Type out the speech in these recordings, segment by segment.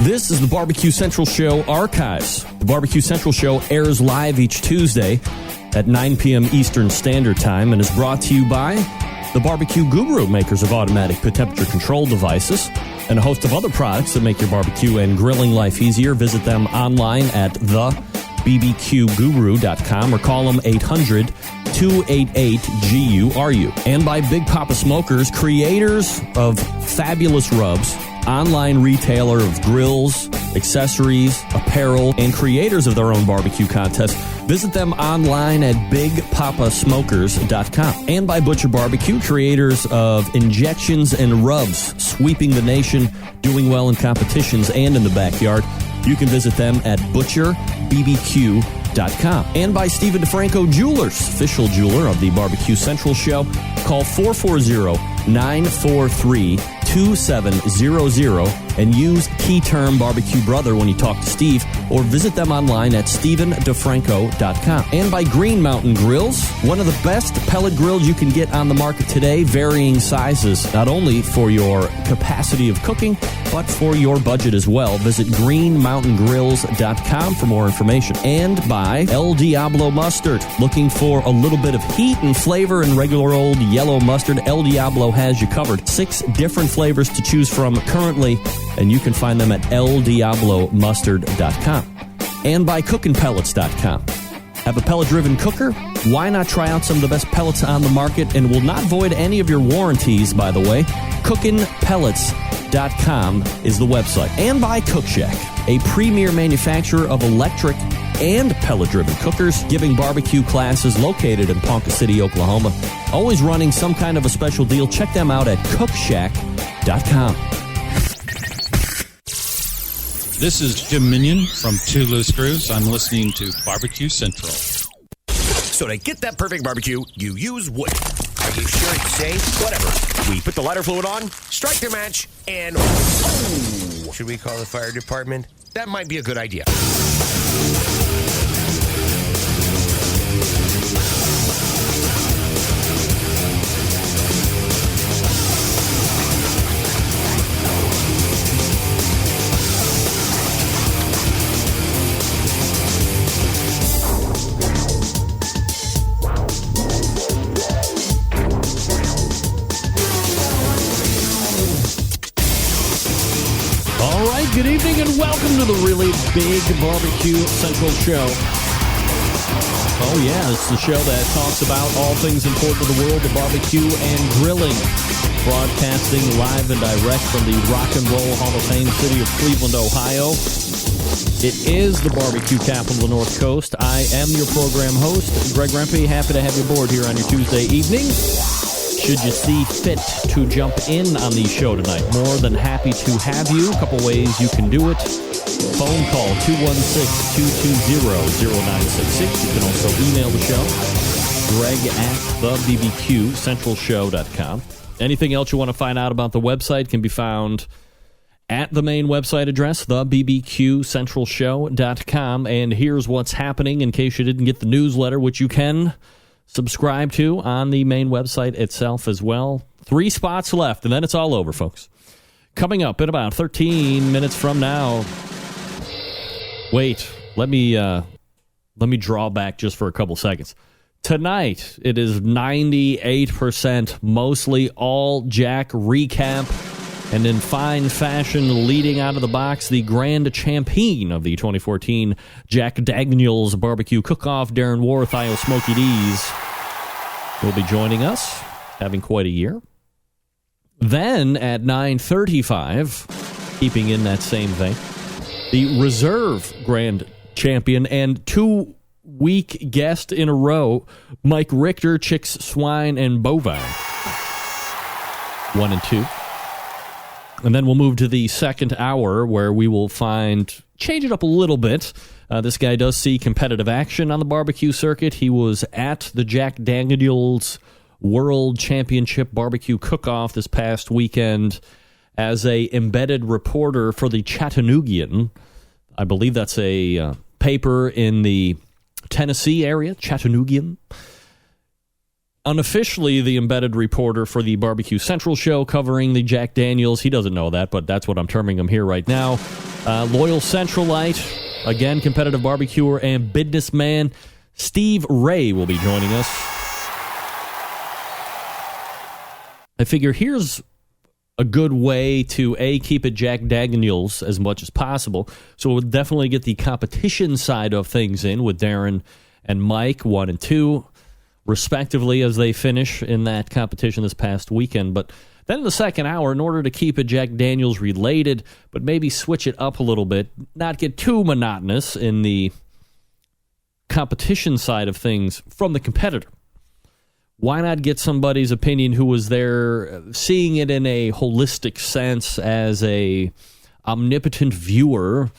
This is the Barbecue Central Show Archives. The Barbecue Central Show airs live each Tuesday at 9 p.m. Eastern Standard Time and is brought to you by the Barbecue Guru, makers of automatic pit temperature control devices, and a host of other products that make your barbecue and grilling life easier. Visit them online at thebbqguru.com or call them 800-288-GURU. And by Big Papa Smokers, creators of fabulous rubs, online retailer of grills, accessories, apparel, and creators of their own barbecue contests. Visit them online at bigpapasmokers.com. And by Butcher Barbecue, creators of injections and rubs, sweeping the nation, doing well in competitions and in the backyard. You can visit them at butcherbbq.com. And by Stephen DeFranco Jewelers, official jeweler of the Barbecue Central Show. Call 440-943-2700 and use key term Barbecue Brother when you talk to Steve, or visit them online at StephenDeFranco.com. And by Green Mountain Grills, one of the best pellet grills you can get on the market today, varying sizes, not only for your capacity of cooking, but for your budget as well. Visit greenmountaingrills.com for more information. And by El Diablo Mustard. Looking for a little bit of heat and flavor in regular old yellow mustard? El Diablo has you covered. 6 different flavors to choose from currently, and you can find them at eldiablomustard.com. And by cookinpellets.com. Have a pellet-driven cooker? Why not try out some of the best pellets on the market and will not void any of your warranties, by the way? Cookinpellets.com is the website. And by Cook Shack, a premier manufacturer of electric and pellet-driven cookers, giving barbecue classes located in Ponca City, Oklahoma. Always running some kind of a special deal. Check them out at cookshack.com. This is Jim Minion from Two Loose Screws. I'm listening to Barbecue Central. So to get that perfect barbecue, you use wood. Are you sure it's safe? Whatever. We put the lighter fluid on, strike the match, and... Oh! Should we call the fire department? That might be a good idea. Good evening and welcome to the really big Barbecue Central Show. Oh yeah, it's the show that talks about all things important to the world of barbecue and grilling. Broadcasting live and direct from the Rock and Roll Hall of Fame city of Cleveland, Ohio. It is the barbecue capital of the North Coast. I am your program host, Greg Rempe. Happy to have you aboard here on your Tuesday evening. Should you see fit to jump in on the show tonight, more than happy to have you. A couple ways you can do it. Phone call 216-220-0966. You can also email the show, Greg at thebbqcentralshow.com. Anything else you want to find out about the website can be found at the main website address, thebbqcentralshow.com. And here's what's happening in case you didn't get the newsletter, which you can subscribe to on the main website itself as well. 3 spots left, and then it's all over, folks. Coming up in about 13 minutes from now. Wait, let me draw back just for a couple seconds. Tonight, it is 98% mostly all Jack recap. And in fine fashion, leading out of the box, the grand champion of the 2014 Jack Daniles BBQ Cook-Off, Darren Warth, Smokey D's, will be joining us, having quite a year. Then at 9:35, keeping in that same vein, the reserve grand champion and 2-week guest in a row, Mike Richter, Chix, Swine and Bovine. 1 and 2. And then we'll move to the second hour where we will change it up a little bit. This guy does see competitive action on the barbecue circuit. He was at the Jack Daniles World Championship Barbecue Cook-Off this past weekend as a embedded reporter for the Chattanoogian. I believe that's a paper in the Tennessee area, Chattanoogian. Unofficially, the embedded reporter for the Barbecue Central Show covering the Jack Daniles. He doesn't know that, but that's what I'm terming him here right now. Loyal Centralite, again, competitive barbecuer and businessman, Steve Ray will be joining us. I figure here's a good way to, A, keep it Jack Daniles as much as possible. So we'll definitely get the competition side of things in with Darren and Mike, 1 and 2, respectively, as they finish in that competition this past weekend. But then in the second hour, in order to keep it Jack Daniels related, but maybe switch it up a little bit, not get too monotonous in the competition side of things from the competitor. Why not get somebody's opinion who was there seeing it in a holistic sense as a omnipotent viewer,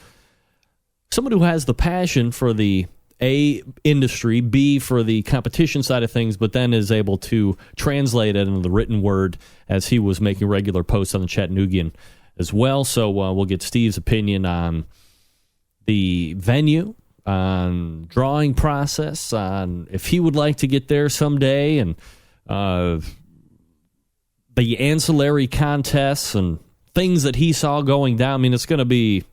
someone who has the passion for the A, industry, B, for the competition side of things, but then is able to translate it into the written word as he was making regular posts on the Chattanoogian as well. So we'll get Steve's opinion on the venue, on drawing process, on if he would like to get there someday, and the ancillary contests and things that he saw going down. I mean, it's going to be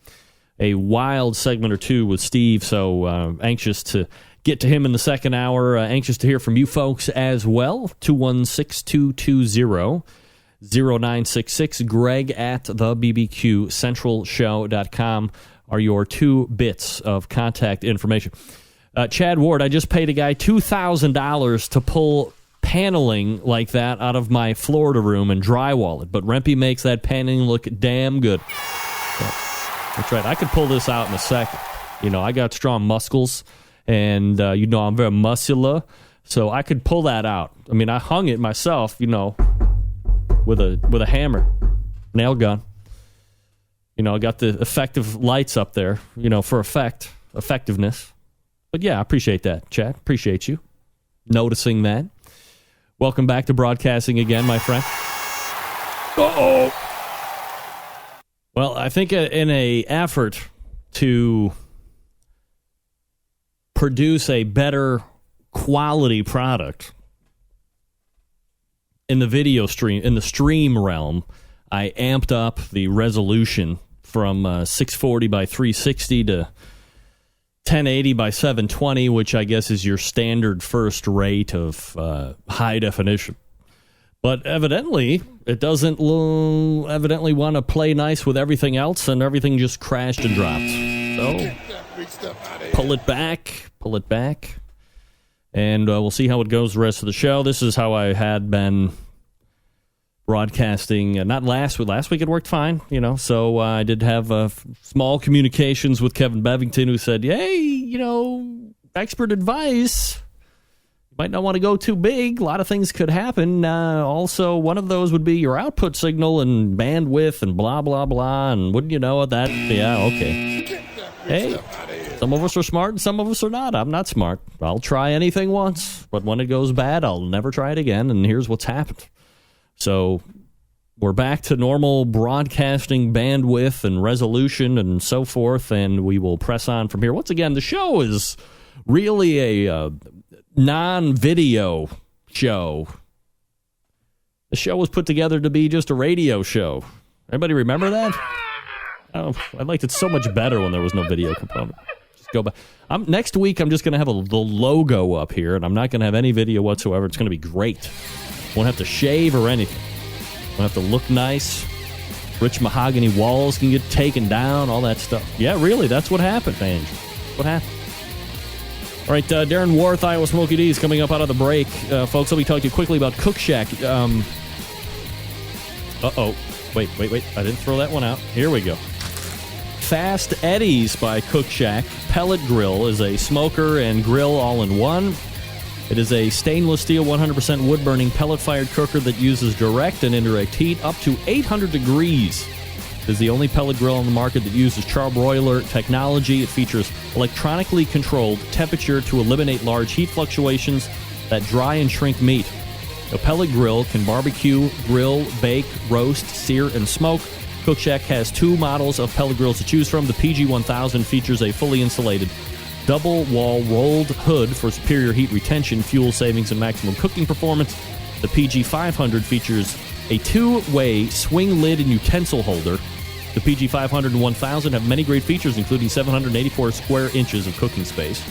a wild segment or two with Steve, so anxious to get to him in the second hour. Anxious to hear from you folks as well. 216-220-0966. Greg at the BBQCentralShow.com are your 2 bits of contact information. Chad Ward, I just paid a guy $2,000 to pull paneling like that out of my Florida room and drywall it, but Rempe makes that paneling look damn good. So, that's right. I could pull this out in a second. You know, I got strong muscles, and you know I'm very muscular, so I could pull that out. I mean, I hung it myself, you know, with a hammer, nail gun. You know, I got the effective lights up there, you know, for effectiveness. But yeah, I appreciate that, Chad. Appreciate you noticing that. Welcome back to broadcasting again, my friend. Uh-oh. Well, I think in an effort to produce a better quality product in the video stream, in the stream realm, I amped up the resolution from 640 by 360 to 1080 by 720, which I guess is your standard first rate of high definition. But evidently, it doesn't evidently want to play nice with everything else, and everything just crashed and dropped. So, pull it back, and we'll see how it goes the rest of the show. This is how I had been broadcasting, not last week. Last week it worked fine, you know, so I did have small communications with Kevin Bevington, who said, hey, you know, expert advice. You might not want to go too big. A lot of things could happen. Also, one of those would be your output signal and bandwidth and blah, blah, blah. And wouldn't you know that? Yeah, okay. Hey, some of us are smart and some of us are not. I'm not smart. I'll try anything once. But when it goes bad, I'll never try it again. And here's what's happened. So we're back to normal broadcasting bandwidth and resolution and so forth, and we will press on from here. Once again, the show is really a non-video show. The show was put together to be just a radio show. Everybody remember that? Oh, I liked it so much better when there was no video component. Just go back. Next week, I'm just going to have the logo up here, and I'm not going to have any video whatsoever. It's going to be great. Won't have to shave or anything. Won't have to look nice. Rich mahogany walls can get taken down, all that stuff. Yeah, really, that's what happened, Angel. What happened? All right, Darren Warth, Iowa Smokey D's coming up out of the break. Folks, let me talk to you quickly about Cook Shack. Wait. I didn't throw that one out. Here we go. Fast Eddie's by Cook Shack. Pellet Grill is a smoker and grill all in one. It is a stainless steel, 100% wood-burning, pellet-fired cooker that uses direct and indirect heat up to 800 degrees. It is the only pellet grill on the market that uses charbroiler technology. It features electronically controlled temperature to eliminate large heat fluctuations that dry and shrink meat. A pellet grill can barbecue, grill, bake, roast, sear, and smoke. Cook Shack has 2 models of pellet grills to choose from. The PG-1000 features a fully insulated double-wall rolled hood for superior heat retention, fuel savings, and maximum cooking performance. The PG-500 features a 2-way swing lid and utensil holder The PG 500 and 1000 have many great features, including 784 square inches of cooking space,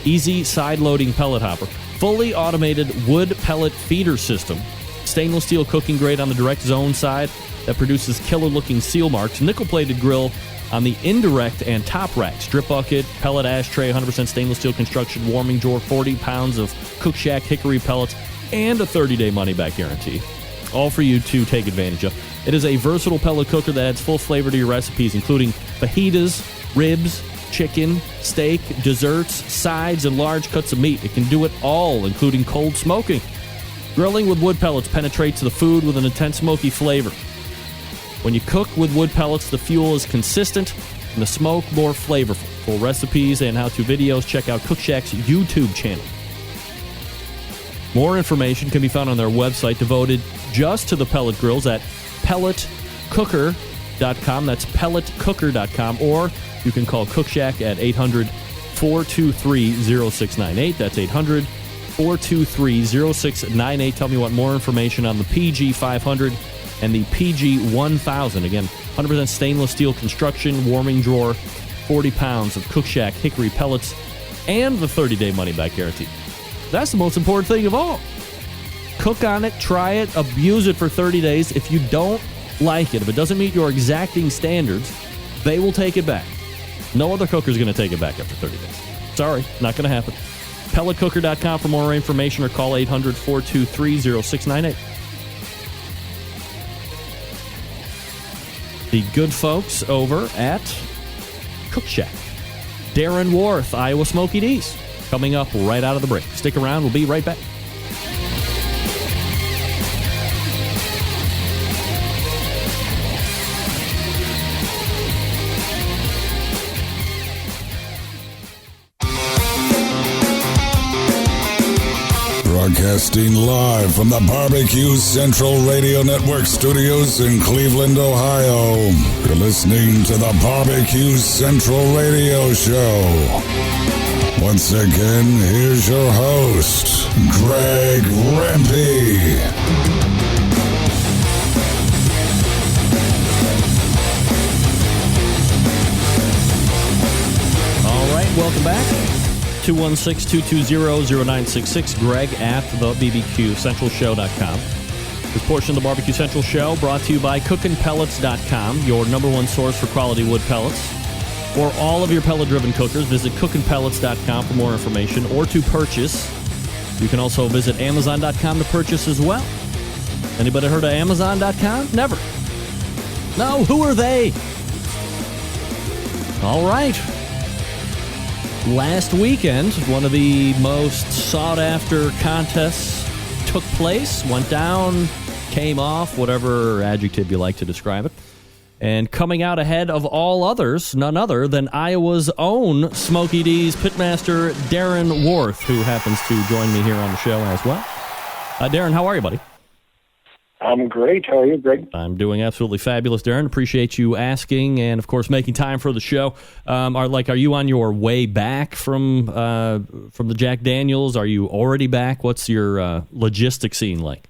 easy side-loading pellet hopper, fully automated wood pellet feeder system, stainless steel cooking grate on the direct zone side that produces killer-looking seal marks, nickel-plated grill on the indirect and top racks, drip bucket, pellet ashtray, 100% stainless steel construction, warming drawer, 40 pounds of Cook Shack hickory pellets, and a 30-day money-back guarantee. All for you to take advantage of. It is a versatile pellet cooker that adds full flavor to your recipes, including fajitas, ribs, chicken, steak, desserts, sides, and large cuts of meat. It can do it all, including cold smoking. Grilling with wood pellets penetrates the food with an intense smoky flavor. When you cook with wood pellets, the fuel is consistent and the smoke more flavorful. For recipes and how-to videos, check out Cook Shack's YouTube channel. More information can be found on their website devoted just to the pellet grills at pelletcooker.com. That's pelletcooker.com. Or you can call Cook Shack at 800-423-0698. That's 800-423-0698. Tell me what more information on the PG 500 and the PG 1000. Again, 100% stainless steel construction, warming drawer, 40 pounds of Cook Shack hickory pellets, and the 30-day money-back guarantee. That's the most important thing of all. Cook on it, try it, abuse it for 30 days. If you don't like it, if it doesn't meet your exacting standards, they will take it back. No other cooker is going to take it back after 30 days. Sorry, not going to happen. Pelletcooker.com for more information or call 800-423-0698. The good folks over at Cook Shack. Darren Warth, Iowa Smokey D's, coming up right out of the break. Stick around. We'll be right back. Broadcasting live from the BBQ Central Radio Network studios in Cleveland, Ohio. You're listening to the BBQ Central Radio Show. Once again, here's your host, Greg Rempe. All right, welcome back. 216-220-0966. Greg at the BBQCentralShow.com. This portion of the Barbecue Central Show brought to you by cookinpellets.com, your number one source for quality wood pellets. For all of your pellet-driven cookers, visit cookinpellets.com for more information or to purchase. You can also visit Amazon.com to purchase as well. Anybody heard of Amazon.com? Never. No, who are they? All right. Last weekend, one of the most sought-after contests took place, went down, came off, whatever adjective you like to describe it. And coming out ahead of all others, none other than Iowa's own Smokey D's pitmaster, Darren Warth, who happens to join me here on the show as well. Darren, how are you, buddy? I'm great. How are you, Greg? I'm doing absolutely fabulous, Darren. Appreciate you asking and, of course, making time for the show. Are you on your way back from the Jack Daniles? Are you already back? What's your logistics scene like?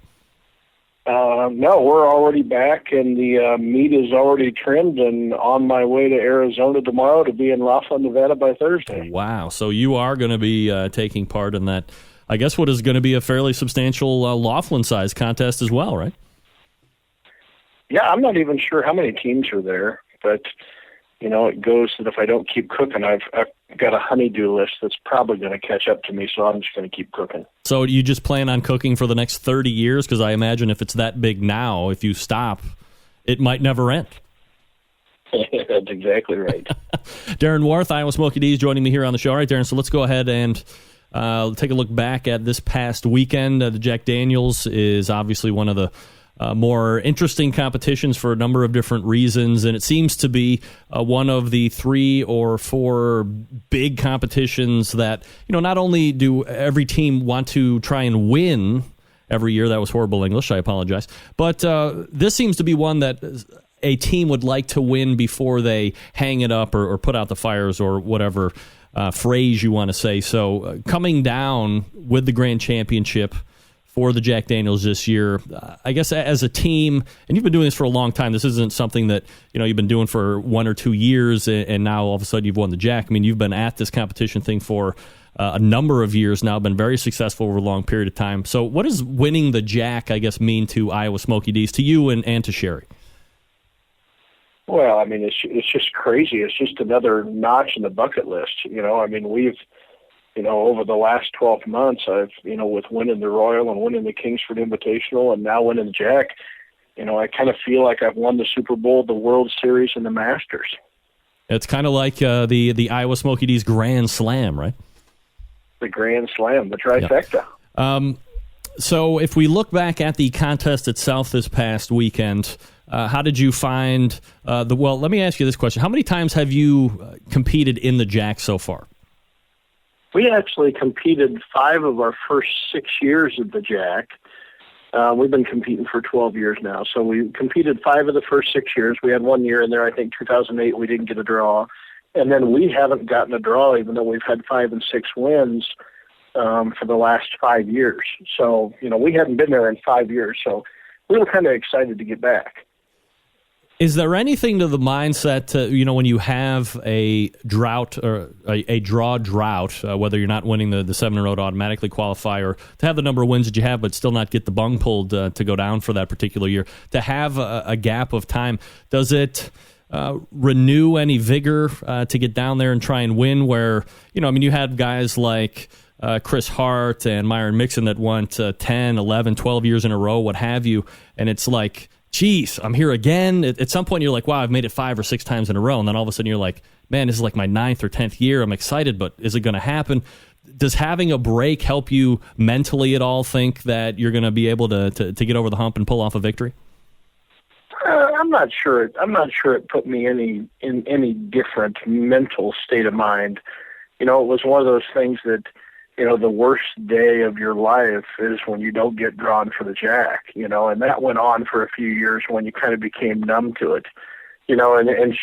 No, we're already back, and the meat is already trimmed and on my way to Arizona tomorrow to be in Laughlin, Nevada by Thursday. Wow. So you are going to be taking part in that, I guess, what is going to be a fairly substantial Laughlin-sized contest as well, right? Yeah, I'm not even sure how many teams are there, but, it goes that if I don't keep cooking, I've got a honey-do list that's probably going to catch up to me, so I'm just going to keep cooking. So you just plan on cooking for the next 30 years? Because I imagine if it's that big now, if you stop, it might never end. That's exactly right. Darren Warth, Iowa Smokey D's, joining me here on the show. All right, Darren, so let's go ahead and take a look back at this past weekend. The Jack Daniles is obviously one of the more interesting competitions for a number of different reasons, and it seems to be one of the 3 or 4 big competitions that, not only do every team want to try and win every year. That was horrible English. I apologize. But this seems to be one that a team would like to win before they hang it up or put out the fires or whatever phrase you want to say. So coming down with the grand championship for the Jack Daniels this year. I guess as a team, and you've been doing this for a long time, this isn't something that you've been doing for 1 or 2 years, and now all of a sudden you've won the Jack. I mean, you've been at this competition thing for a number of years now, been very successful over a long period of time. So what does winning the Jack, I guess, mean to Iowa Smokey D's, to you and to Sherry? Well, I mean, it's just crazy. It's just another notch in the bucket list. I mean, we've, over the last 12 months, I've, with winning the Royal and winning the Kingsford Invitational and now winning the Jack, I kind of feel like I've won the Super Bowl, the World Series, and the Masters. It's kind of like the Iowa Smokey D's Grand Slam, right? The Grand Slam, the trifecta. Yeah. So if we look back at the contest itself this past weekend, how did you find well, let me ask you this question. How many times have you competed in the Jack so far? We actually competed 5 of our first 6 years of the Jack. We've been competing for 12 years now. So we competed 5 of the first 6 years. We had 1 year in there, I think 2008, we didn't get a draw. And then we haven't gotten a draw, even though we've had 5 and 6 wins for the last 5 years. So, we hadn't been there in 5 years. So we were kind of excited to get back. Is there anything to the mindset, when you have a drought or a draw drought, whether you're not winning the 7 in a row to automatically qualify, or to have the number of wins that you have but still not get the bung pulled to go down for that particular year, to have a gap of time, does it renew any vigor to get down there and try and win where, you had guys like Chris Hart and Myron Mixon that won 10, 11, 12 years in a row, what have you, and it's like, geez, I'm here again. At some point, you're like, wow, I've made it 5 or 6 times in a row. And then all of a sudden, you're like, man, this is like my 9th or 10th year. I'm excited, but is it going to happen? Does having a break help you mentally at all think that you're going to be able to get over the hump and pull off a victory? I'm not sure. I'm not sure it put me in any different mental state of mind. It was one of those things that, the worst day of your life is when you don't get drawn for the Jack, and that went on for a few years when you kind of became numb to it, and it's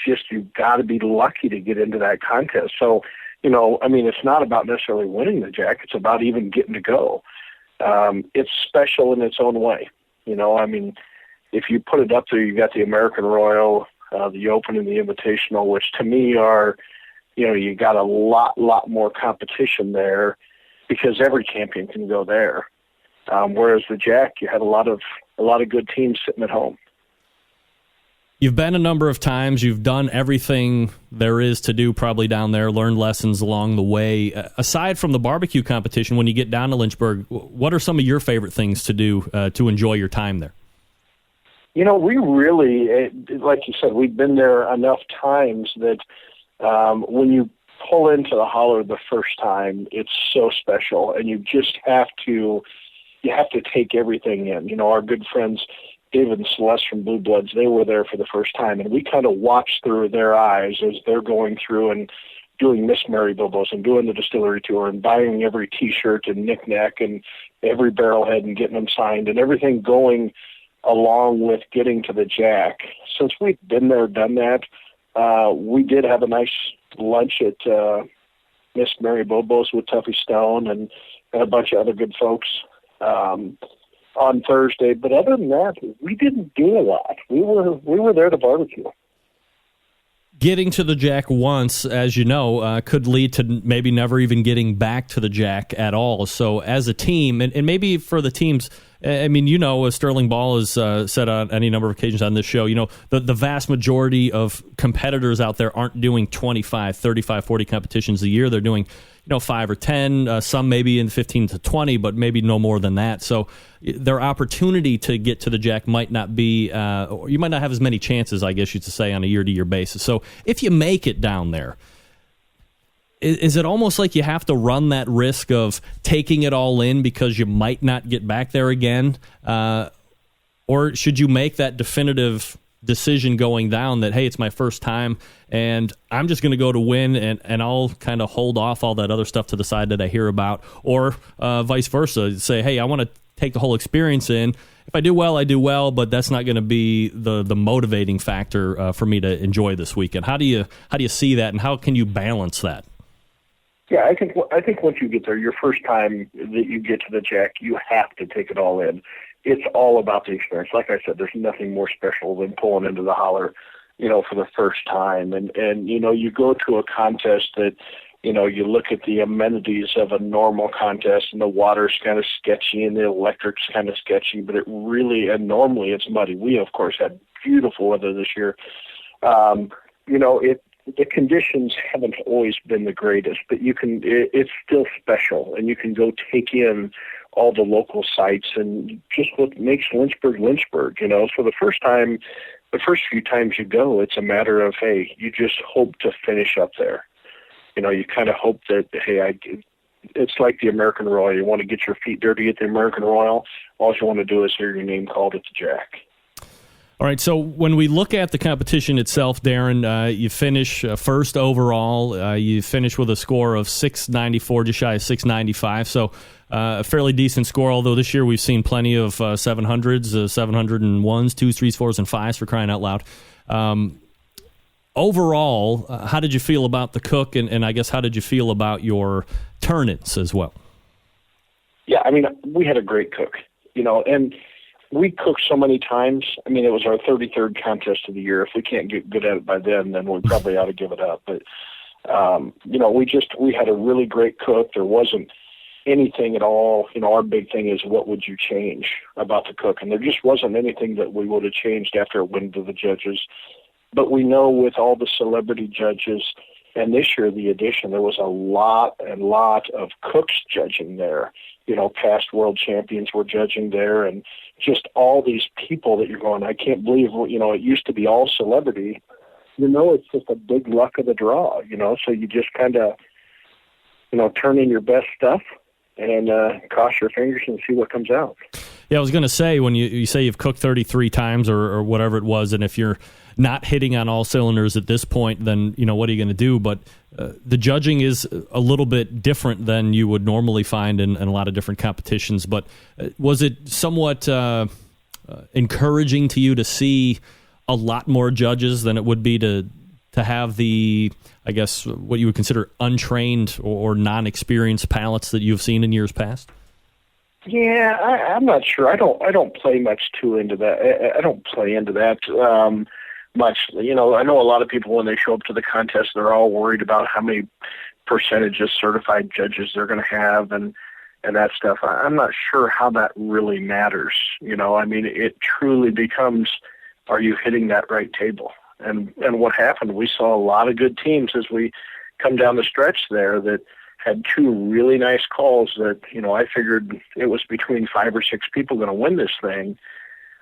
just you've got to be lucky to get into that contest. So, it's not about necessarily winning the Jack. It's about even getting to go. It's special in its own way. If you put it up there, you got the American Royal, the Open and the Invitational, which to me are, you got a lot more competition there because every champion can go there. Whereas the Jack, you had a lot of good teams sitting at home. You've been a number of times. You've done everything there is to do probably down there, learned lessons along the way. Aside from the barbecue competition, when you get down to Lynchburg, what are some of your favorite things to do to enjoy your time there? We really, like you said, we've been there enough times that when you pull into the holler the first time, it's so special, and you just have to take everything in. Our good friends David and Celeste from Blue Bloods, they were there for the first time, and we kind of watched through their eyes as they're going through and doing Miss Mary Bobos and doing the distillery tour and buying every T-shirt and knick-knack and every barrelhead and getting them signed and everything going along with getting to the Jack. Since we've been there, done that, we did have a nice lunch at Miss Mary Bobos with Tuffy Stone and a bunch of other good folks on Thursday. But other than that, we didn't do a lot. We were there to barbecue. Getting to the Jack once, as you know, could lead to maybe never even getting back to the Jack at all. So as a team, and maybe for the teams, I mean, as Sterling Ball has said on any number of occasions on this show, the vast majority of competitors out there aren't doing 25, 35, 40 competitions a year. They're doing 5 or 10, some maybe in 15 to 20, but maybe no more than that. So their opportunity to get to the Jack might not be, or you might not have as many chances, I guess you should say, on a year-to-year basis. So if you make it down there, is it almost like you have to run that risk of taking it all in because you might not get back there again? Or should you make that definitive decision going down that, hey, it's my first time and I'm just going to go to win and I'll kind of hold off all that other stuff to the side that I hear about, or vice versa, say, hey, I want to take the whole experience in. If I do well, I do well, but that's not going to be the motivating factor for me to enjoy this weekend. How do you see that, and how can you balance that? Yeah, I think once you get there, your first time that you get to the Jack, you have to take it all in. It's all about the experience. Like I said, there's nothing more special than pulling into the holler, for the first time. And you go to a contest that, you look at the amenities of a normal contest, and the water's kind of sketchy and the electric's kind of sketchy, but and normally it's muddy. We, of course, had beautiful weather this year. The conditions haven't always been the greatest, but it's still special, and you can go take in all the local sites and just what makes Lynchburg. So the first few times you go, it's a matter of, hey, you just hope to finish up there. You kind of hope that, hey, it's like the American Royal. You want to get your feet dirty at the American Royal. All you want to do is hear your name called at the Jack. All right, so when we look at the competition itself, Darren, you finish first overall. You finish with a score of 694, just shy of 695, so a fairly decent score, although this year we've seen plenty of 700s, 701s, 2s, 3s, 4s, and 5s for crying out loud. Overall, how did you feel about the cook, and I guess how did you feel about your turn-ins as well? Yeah, we had a great cook, and we cooked so many times. It was our 33rd contest of the year. If we can't get good at it by then we probably ought to give it up. But, we had a really great cook. There wasn't anything at all. Our big thing is, what would you change about the cook? And there just wasn't anything that we would have changed after it went to the judges. But we know with all the celebrity judges, and this year, the addition, there was a lot of cooks judging there. Past world champions were judging there, and just all these people that you're going, I can't believe, it used to be all celebrity. It's just a big luck of the draw, so you just kind of, turn in your best stuff and cross your fingers and see what comes out. Yeah, I was going to say, when you say you've cooked 33 times or whatever it was, and if you're not hitting on all cylinders at this point, then, what are you going to do? But the judging is a little bit different than you would normally find in a lot of different competitions. But was it somewhat encouraging to you to see a lot more judges than it would be to have the, I guess, what you would consider untrained or non-experienced palates that you've seen in years past? Yeah, I'm not sure. I don't play much into that. I don't play into that much. I know a lot of people, when they show up to the contest, they're all worried about how many percentage of certified judges they're going to have and that stuff. I'm not sure how that really matters. It truly becomes, are you hitting that right table? And what happened, we saw a lot of good teams as we come down the stretch there that had two really nice calls that, I figured it was between 5 or 6 people going to win this thing.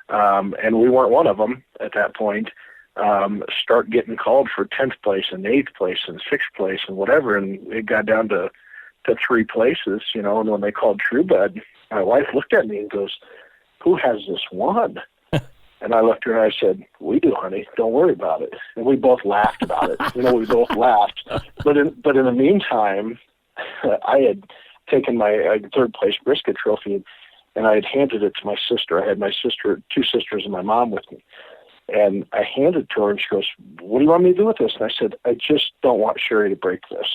And we weren't one of them at that point. Start getting called for 10th place and 8th place and 6th place and whatever. And it got down to 3 places, and when they called True Bud, my wife looked at me and goes, who has this one? And I looked at her and I said, we do, honey. Don't worry about it. And we both laughed about it. We both laughed. But in the meantime, I had taken my 3rd place brisket trophy and I had handed it to my sister. I had my sister, 2 sisters, and my mom with me. And I handed it to her and she goes, what do you want me to do with this? And I said, I just don't want Sherry to break this.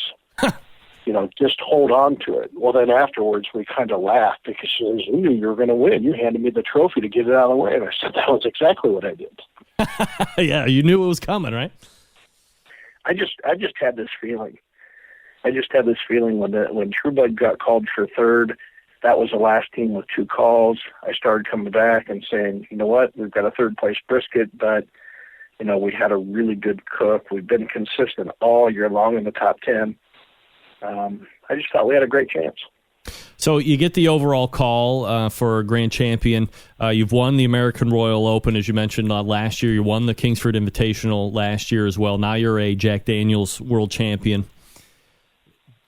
Just hold on to it. Well, then afterwards we kind of laughed because she says, you knew you were going to win. You handed me the trophy to get it out of the way. And I said, that was exactly what I did. Yeah, you knew it was coming, right? I just had this feeling. When True Bud got called for 3rd, that was the last team with 2 calls. I started coming back and saying, you know what, we've got a 3rd place brisket, but, we had a really good cook. We've been consistent all year long in the top 10. I just thought we had a great chance. So you get the overall call for Grand Champion. You've won the American Royal Open, as you mentioned, last year. You won the Kingsford Invitational last year as well. Now you're a Jack Daniles World Champion.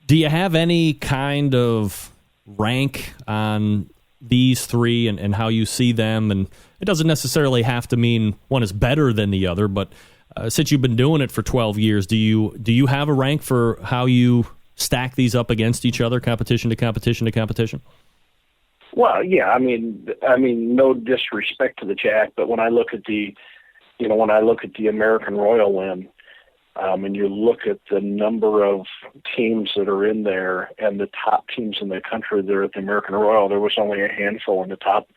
Do you have any kind of rank on these 3 and how you see them? And it doesn't necessarily have to mean one is better than the other, but since you've been doing it for 12 years, do you have a rank for how you stack these up against each other, competition to competition to competition? Well, yeah, I mean, no disrespect to the Jack, but when I look at the American Royal win, and you look at the number of teams that are in there and the top teams in the country that are at the American Royal, there was only a handful in the top,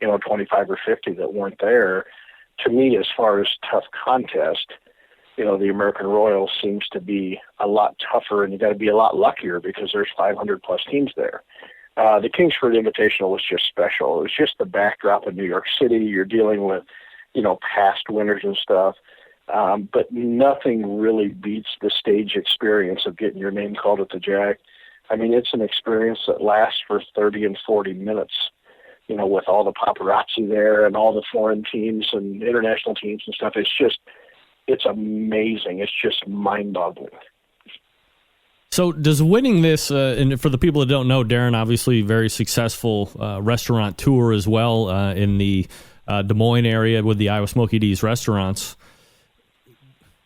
25 or 50 that weren't there. To me, as far as tough contest, the American Royal seems to be a lot tougher, and you got to be a lot luckier because there's 500 plus teams there. The Kingsford Invitational was just special. It was just the backdrop of New York City. You're dealing with, past winners and stuff. But nothing really beats the stage experience of getting your name called at the Jack. I mean, it's an experience that lasts for 30 and 40 minutes, with all the paparazzi there and all the foreign teams and international teams and stuff. It's amazing. It's just mind-boggling. So does winning this, and for the people that don't know, Darren, obviously very successful restaurateur as well in the Des Moines area with the Iowa Smokey D's restaurants.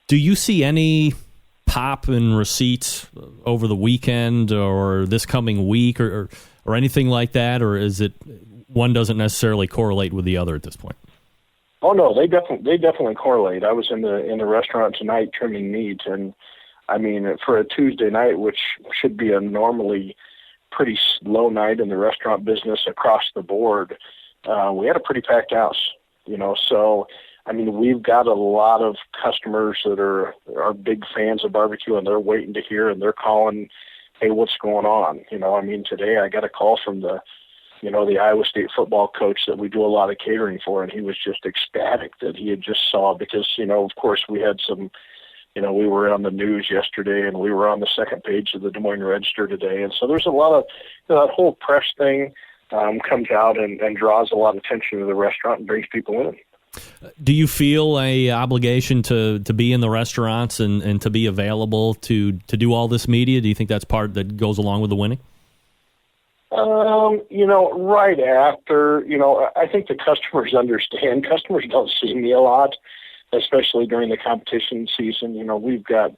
Do you see any pop in receipts over the weekend or this coming week or anything like that, or is it one doesn't necessarily correlate with the other at this point? Oh no, they definitely correlate. I was in the restaurant tonight trimming meat, and I mean, for a Tuesday night, which should be a normally pretty slow night in the restaurant business across the board, we had a pretty packed house, so, I mean, we've got a lot of customers that are big fans of barbecue, and they're waiting to hear, and they're calling, hey, what's going on? I mean, today I got a call from the Iowa State football coach that we do a lot of catering for, and he was just ecstatic that he had just saw, because, of course we had some, we were on the news yesterday, and we were on the second page of the Des Moines Register today. And so there's a lot of, that whole press thing comes out and draws a lot of attention to the restaurant and brings people in. Do you feel a obligation to be in the restaurants and to be available to do all this media? Do you think that's part that goes along with the winning? Right after, I think the customers understand. Customers don't see me a lot, especially during the competition season. We've got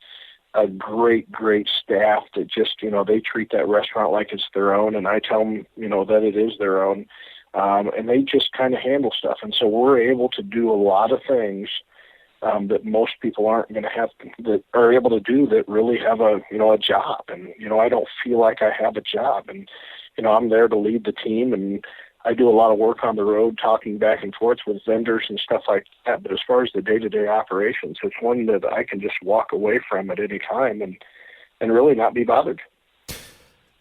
a great staff that just, they treat that restaurant like it's their own, and I tell them, that it is their own, and they just kind of handle stuff. And so we're able to do a lot of things that most people aren't going to have, that are able to do, that really have a job. And, I don't feel like I have a job, and, I'm there to lead the team, and I do a lot of work on the road, talking back and forth with vendors and stuff like that. But as far as the day-to-day operations, it's one that I can just walk away from at any time and really not be bothered.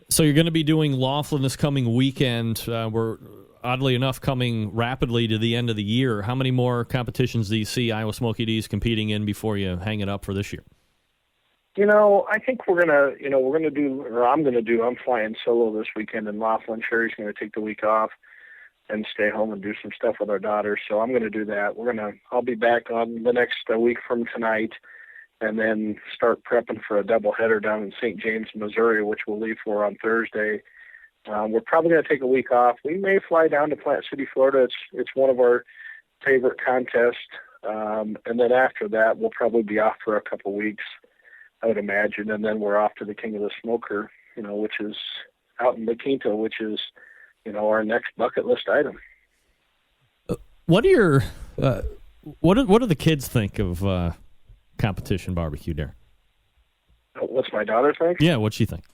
So you're going to be doing Laughlin this coming weekend. We're, oddly enough, coming rapidly to the end of the year. How many more competitions do you see Iowa Smokey D's competing in before you hang it up for this year? I think I'm flying solo this weekend in Laughlin. Sherry's going to take the week off and stay home and do some stuff with our daughter. So I'm going to do that. I'll be back on the next week from tonight, and then start prepping for a doubleheader down in St. James, Missouri, which we'll leave for on Thursday. We're probably going to take a week off. We may fly down to Plant City, Florida. It's one of our favorite contests. And then after that, we'll probably be off for a couple weeks, I would imagine, and then we're off to the King of the Smoker, which is out in La Quinta, which is, our next bucket list item. What are what do the kids think of competition barbecue, Darren? What's my daughter think? Yeah, what's she think?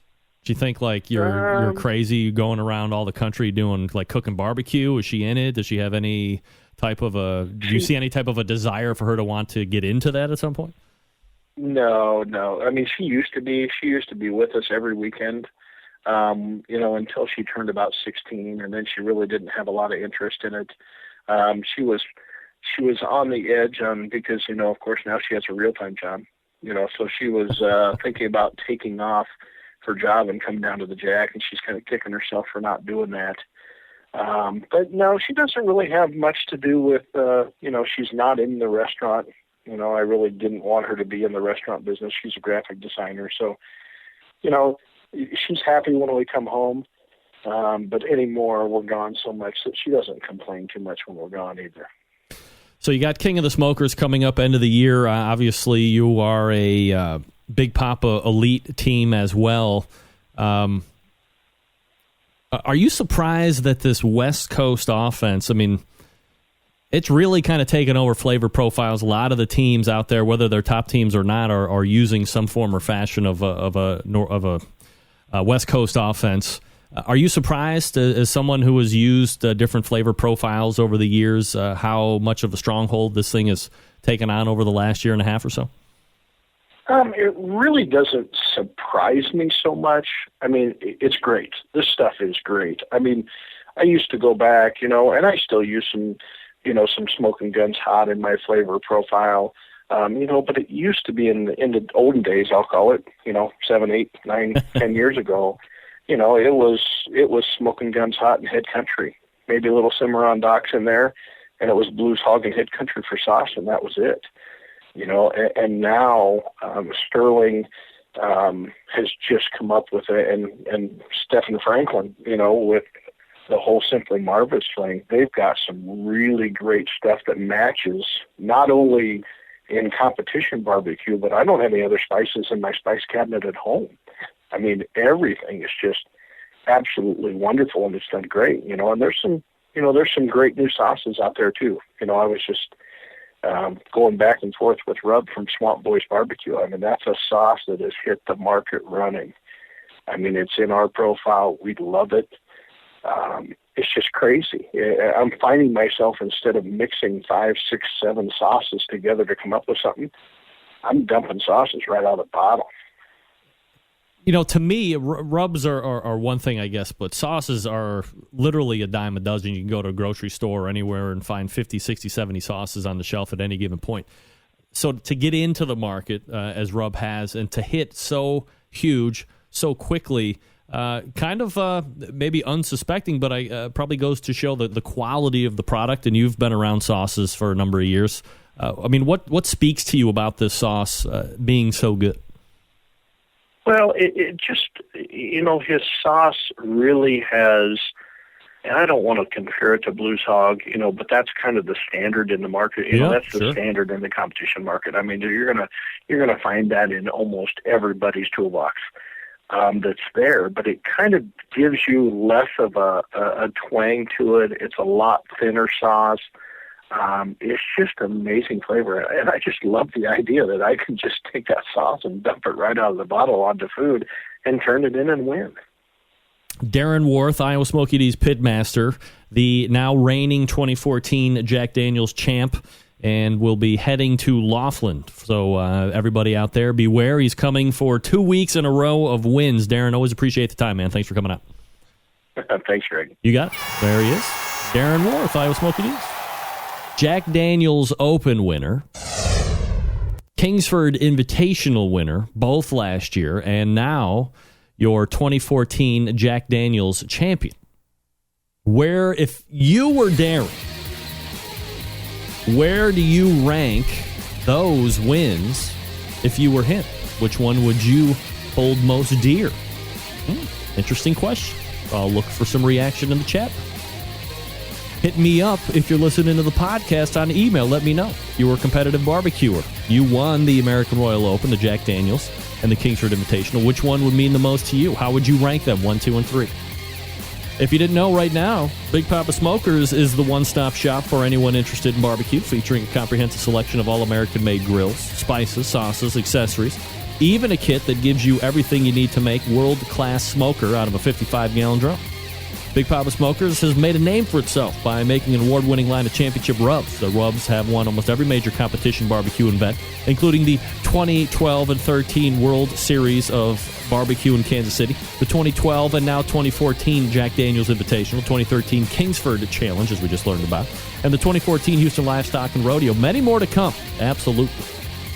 Do you think like you're crazy going around all the country doing like cooking barbecue? Is she in it? Does she have any type of do you see any type of a desire for her to want to get into that at some point? No. I mean, she used to be with us every weekend, until she turned about 16, and then she really didn't have a lot of interest in it. She was on the edge because, of course now she has a real-time job, so she was thinking about taking off her job and coming down to the Jack, and she's kind of kicking herself for not doing that. But no, she doesn't really have much to do with, she's not in the restaurant. I really didn't want her to be in the restaurant business. She's a graphic designer. So, she's happy when we come home. But anymore, we're gone so much that she doesn't complain too much when we're gone either. So you got King of the Smokers coming up end of the year. Obviously, you are a Big Papa elite team as well. Are you surprised that this West Coast offense, I mean, it's really kind of taken over flavor profiles. A lot of the teams out there, whether they're top teams or not, are using some form or fashion of a West Coast offense. Are you surprised, as someone who has used different flavor profiles over the years, how much of a stronghold this thing has taken on over the last year and a half or so? It really doesn't surprise me so much. I mean, it's great. This stuff is great. I mean, I used to go back, and I still use some Smoking Guns Hot in my flavor profile, but it used to be in the olden days, I'll call it, 7, 8, 9, 10 years ago, it was Smoking Guns Hot and Head Country, maybe a little Cimarron Docks in there, and it was Blues Hog and Head Country for sauce, and that was it. And now Sterling has just come up with it, and Stephen Franklin, with the whole Simply Marvelous thing. They've got some really great stuff that matches not only in competition barbecue, but I don't have any other spices in my spice cabinet at home. I mean, everything is just absolutely wonderful, and it's done great, and there's some great new sauces out there too. I was just going back and forth with Rub from Swamp Boys Barbecue. I mean, that's a sauce that has hit the market running. I mean, it's in our profile. We love it. It's just crazy. I'm finding myself, instead of mixing 5, 6, 7 sauces together to come up with something, I'm dumping sauces right out of the bottle. To me, rubs are one thing, I guess, but sauces are literally a dime a dozen. You can go to a grocery store or anywhere and find 50, 60, 70 sauces on the shelf at any given point. So to get into the market, as Rub has, and to hit so huge, so quickly, kind of maybe unsuspecting, but I probably goes to show the quality of the product, and you've been around sauces for a number of years. What speaks to you about this sauce being so good? Well, it just, his sauce really has, and I don't want to compare it to Blues Hog, but that's kind of the standard in the market. That's the standard in the competition market. I mean, you're gonna find that in almost everybody's toolbox that's there, but it kind of gives you less of a twang to it. It's a lot thinner sauce. It's just amazing flavor, and I just love the idea that I can just take that sauce and dump it right out of the bottle onto food and turn it in and win. Darren Warth, Iowa Smokey D's pitmaster, the now reigning 2014 Jack Daniles champ, and will be heading to Laughlin. So everybody out there, beware. He's coming for 2 weeks in a row of wins. Darren, always appreciate the time, man. Thanks for coming out. Thanks, Greg. You got it. There he is. Darren Warth, Iowa Smokey D's. Jack Daniles Open winner, Kingsford Invitational winner, both last year, and now your 2014 Jack Daniles champion. Where, if you were Darren, where do you rank those wins if you were him? Which one would you hold most dear? Interesting question. I'll look for some reaction in the chat. Hit me up if you're listening to the podcast on email. Let me know. You were a competitive barbecuer. You won the American Royal Open, the Jack Daniles, and the Kingsford Invitational. Which one would mean the most to you? How would you rank them, 1, 2, and 3? If you didn't know, right now, Big Papa Smokers is the one-stop shop for anyone interested in barbecue, featuring a comprehensive selection of all American-made grills, spices, sauces, accessories, even a kit that gives you everything you need to make world-class smoker out of a 55-gallon drum. Big Papa Smokers has made a name for itself by making an award-winning line of championship rubs. The rubs have won almost every major competition barbecue event, including the 2012 and 13 World Series of Barbecue in Kansas City, the 2012 and now 2014 Jack Daniles Invitational, 2013 Kingsford Challenge, as we just learned about, and the 2014 Houston Livestock and Rodeo. Many more to come. Absolutely.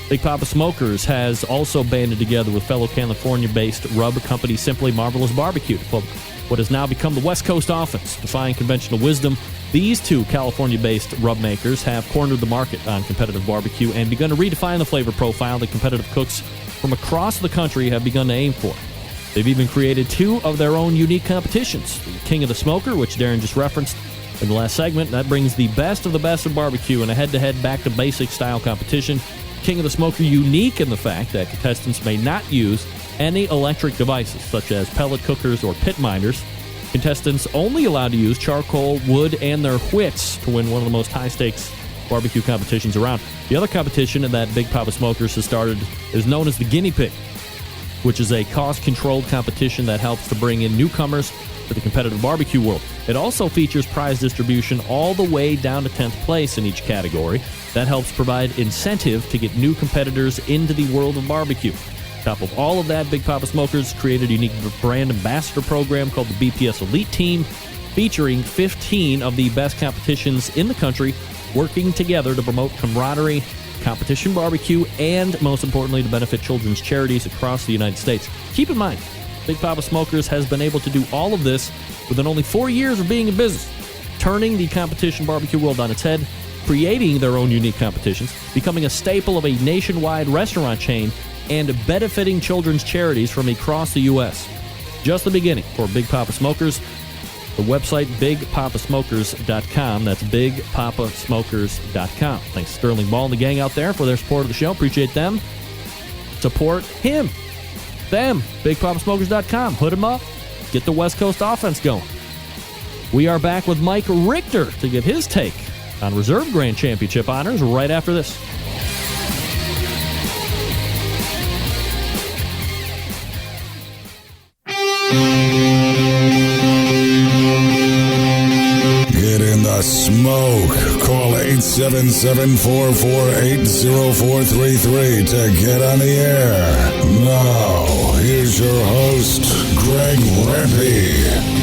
Big Papa Smokers has also banded together with fellow California-based rub company Simply Marvelous Barbecue to put what has now become the West Coast offense. Defying conventional wisdom, these two California-based rub makers have cornered the market on competitive barbecue and begun to redefine the flavor profile that competitive cooks from across the country have begun to aim for. They've even created 2 of their own unique competitions. The King of the Smoker, which Darren just referenced in the last segment, that brings the best of barbecue in a head-to-head back-to-basic style competition. King of the Smoker unique in the fact that contestants may not use any electric devices, such as pellet cookers or pit minders. Contestants only allowed to use charcoal, wood, and their wits to win one of the most high-stakes barbecue competitions around. The other competition that Big Papa Smokers has started is known as the Guinea Pig, which is a cost-controlled competition that helps to bring in newcomers to the competitive barbecue world. It also features prize distribution all the way down to 10th place in each category. That helps provide incentive to get new competitors into the world of barbecue. On top of all of that, Big Papa Smokers created a unique brand ambassador program called the BPS Elite Team, featuring 15 of the best competitions in the country working together to promote camaraderie, competition barbecue, and, most importantly, to benefit children's charities across the United States. Keep in mind, Big Papa Smokers has been able to do all of this within only 4 years of being in business, turning the competition barbecue world on its head, creating their own unique competitions, becoming a staple of a nationwide restaurant chain, and benefiting children's charities from across the U.S. Just the beginning for Big Papa Smokers. The website, bigpapasmokers.com. That's bigpapasmokers.com. Thanks to Sterling Ball and the gang out there for their support of the show. Appreciate them. Support him. Them. bigpapasmokers.com. Hood him up. Get the West Coast offense going. We are back with Mike Richter to give his take on Reserve Grand Championship honors right after this. Get in the smoke. Call 877-448-0433 to get on the air. Now, here's your host, Greg Rempe.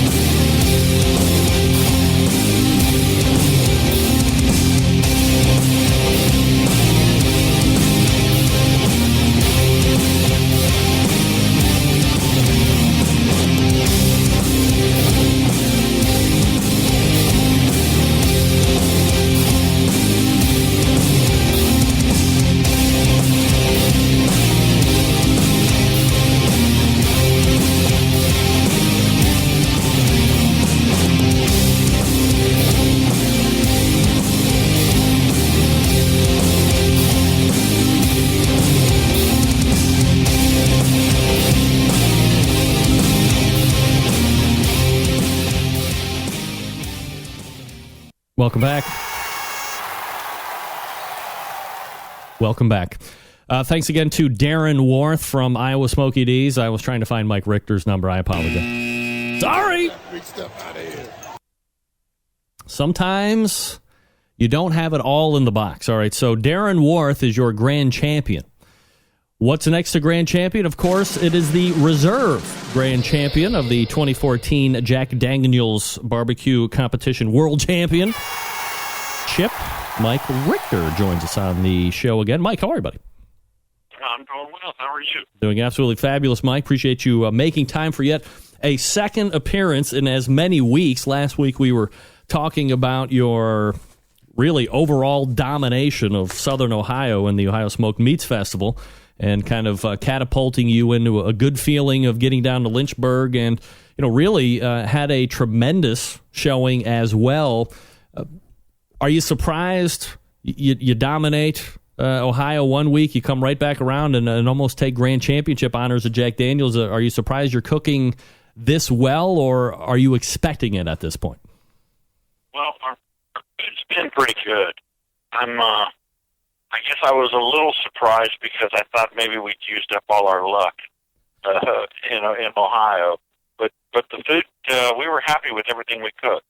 Welcome back. Welcome back. Thanks again to Darren Warth from Iowa Smokey D's. I was trying to find Mike Richter's number. I apologize. Sorry. Sometimes you don't have it all in the box. All right, so Darren Warth is your grand champion. What's next to grand champion? Of course, it is the reserve grand champion of the 2014 Jack Daniles BBQ competition world champion. Chip, Mike Richter joins us on the show again. Mike, how are you, buddy? I'm doing well. How are you? Doing absolutely fabulous, Mike. Appreciate you making time for yet a second appearance in as many weeks. Last week we were talking about your really overall domination of Southern Ohio in the Ohio Smoked Meats Festival, and kind of catapulting you into a good feeling of getting down to Lynchburg, and really had a tremendous showing as well. Are you surprised you dominate Ohio one week, you come right back around and almost take grand championship honors at Jack Daniles? Are you surprised you're cooking this well, or are you expecting it at this point? Well, it's been pretty good. I guess I was a little surprised because I thought maybe we'd used up all our luck, in Ohio. But the food, we were happy with everything we cooked.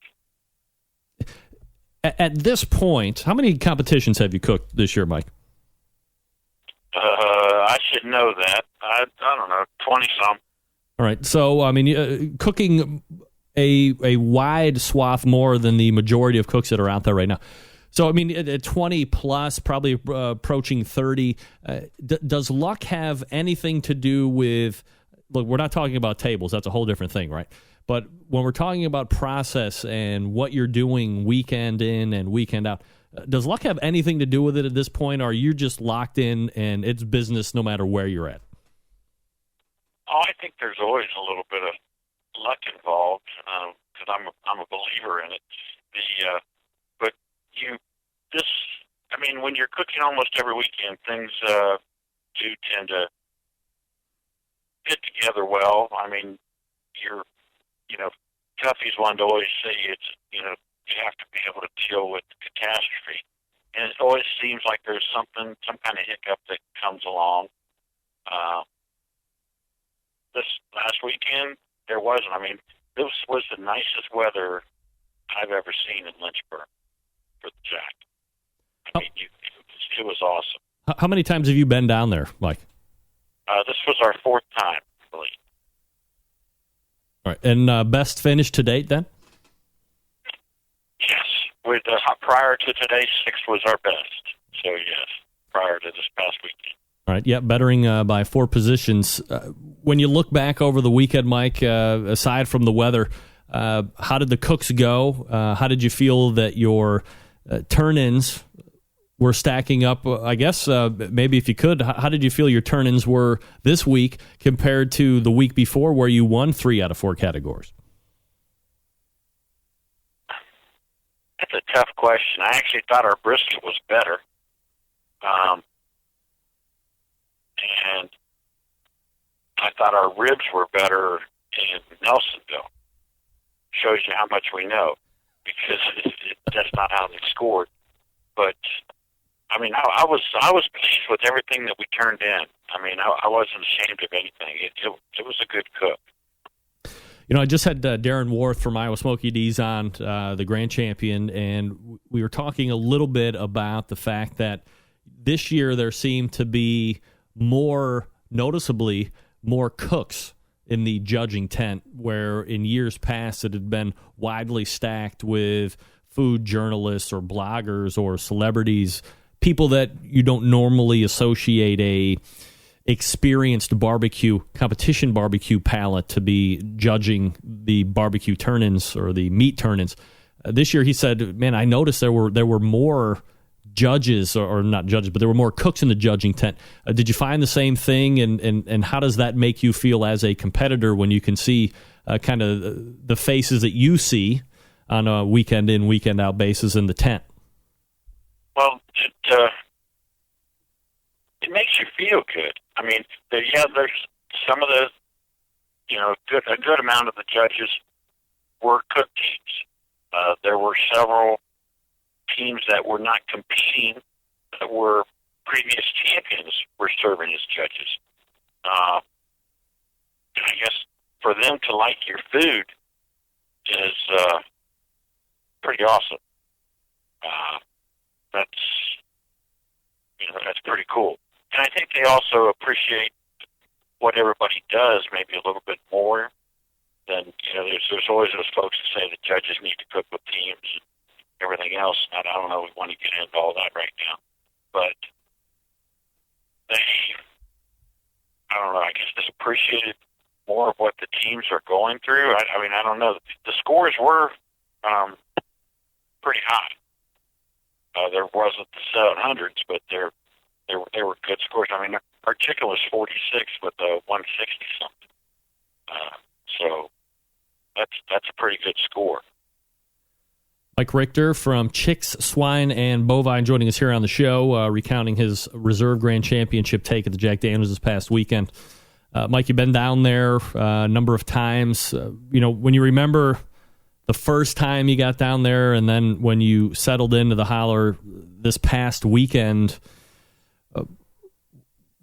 At this point, how many competitions have you cooked this year, Mike? I should know that. I don't know, 20-some. All right. So, cooking a wide swath more than the majority of cooks that are out there right now. So, at 20 plus, probably approaching 30, does luck have anything to do with, look, we're not talking about tables. That's a whole different thing, right? But when we're talking about process and what you're doing weekend in and weekend out, does luck have anything to do with it at this point, or are you just locked in and it's business no matter where you're at? Oh, I think there's always a little bit of luck involved, because I'm a believer in it. When you're cooking almost every weekend, things do tend to fit together well. You're Tuffy's one to always say it's, you have to be able to deal with catastrophe. And it always seems like there's some kind of hiccup that comes along. This last weekend, there wasn't. I mean, this was the nicest weather I've ever seen in Lynchburg for the Jack. I mean, it was awesome. How many times have you been down there, Mike? This was our fourth time, I believe. All right, and best finish to date then? Yes. With prior to today, 6 was our best. So, yes, prior to this past weekend. All right, yeah, bettering by 4 positions. When you look back over the weekend, Mike, aside from the weather, how did the cooks go? How did you feel that your turn-ins were stacking up? I guess maybe if you could, how did you feel your turn-ins were this week compared to the week before where you won 3 out of 4 categories? That's a tough question. I actually thought our brisket was better. And I thought our ribs were better in Nelsonville. Shows you how much we know, because that's not how they scored. But I mean, I was pleased with everything that we turned in. I mean, I wasn't ashamed of anything. It was a good cook. You know, I just had Darren Warth from Iowa Smokey D's on, the grand champion, and we were talking a little bit about the fact that this year there seemed to be noticeably more cooks in the judging tent, where in years past it had been widely stacked with food journalists or bloggers or celebrities, people that you don't normally associate a experienced competition barbecue palate to be judging the barbecue turn-ins or the meat turn-ins. This year he said, man, I noticed there were more judges, or not judges, but there were more cooks in the judging tent. Did you find the same thing, and how does that make you feel as a competitor when you can see kind of the faces that you see on a weekend in, weekend out basis in the tent? Well, it makes you feel good. I mean, there's some of the, a good amount of the judges were cook teams. There were several teams that were not competing, that were previous champions, were serving as judges. I guess for them to like your food is pretty awesome. That's pretty cool. And I think they also appreciate what everybody does maybe a little bit more than, there's always those folks that say the judges need to cook with teams and everything else. And I don't know, we want to get into all that right now. But I don't know, I guess just appreciated more of what the teams are going through. I mean, I don't know. The scores were pretty high. There wasn't the 700s, but they were good scores. I mean, our chicken was 46 with a 160 something. So that's a pretty good score. Mike Richter from Chix, Swine and Bovine joining us here on the show, recounting his reserve grand championship take at the Jack Daniles this past weekend. Mike, you've been down there a number of times. When you remember the first time you got down there and then when you settled into the holler this past weekend,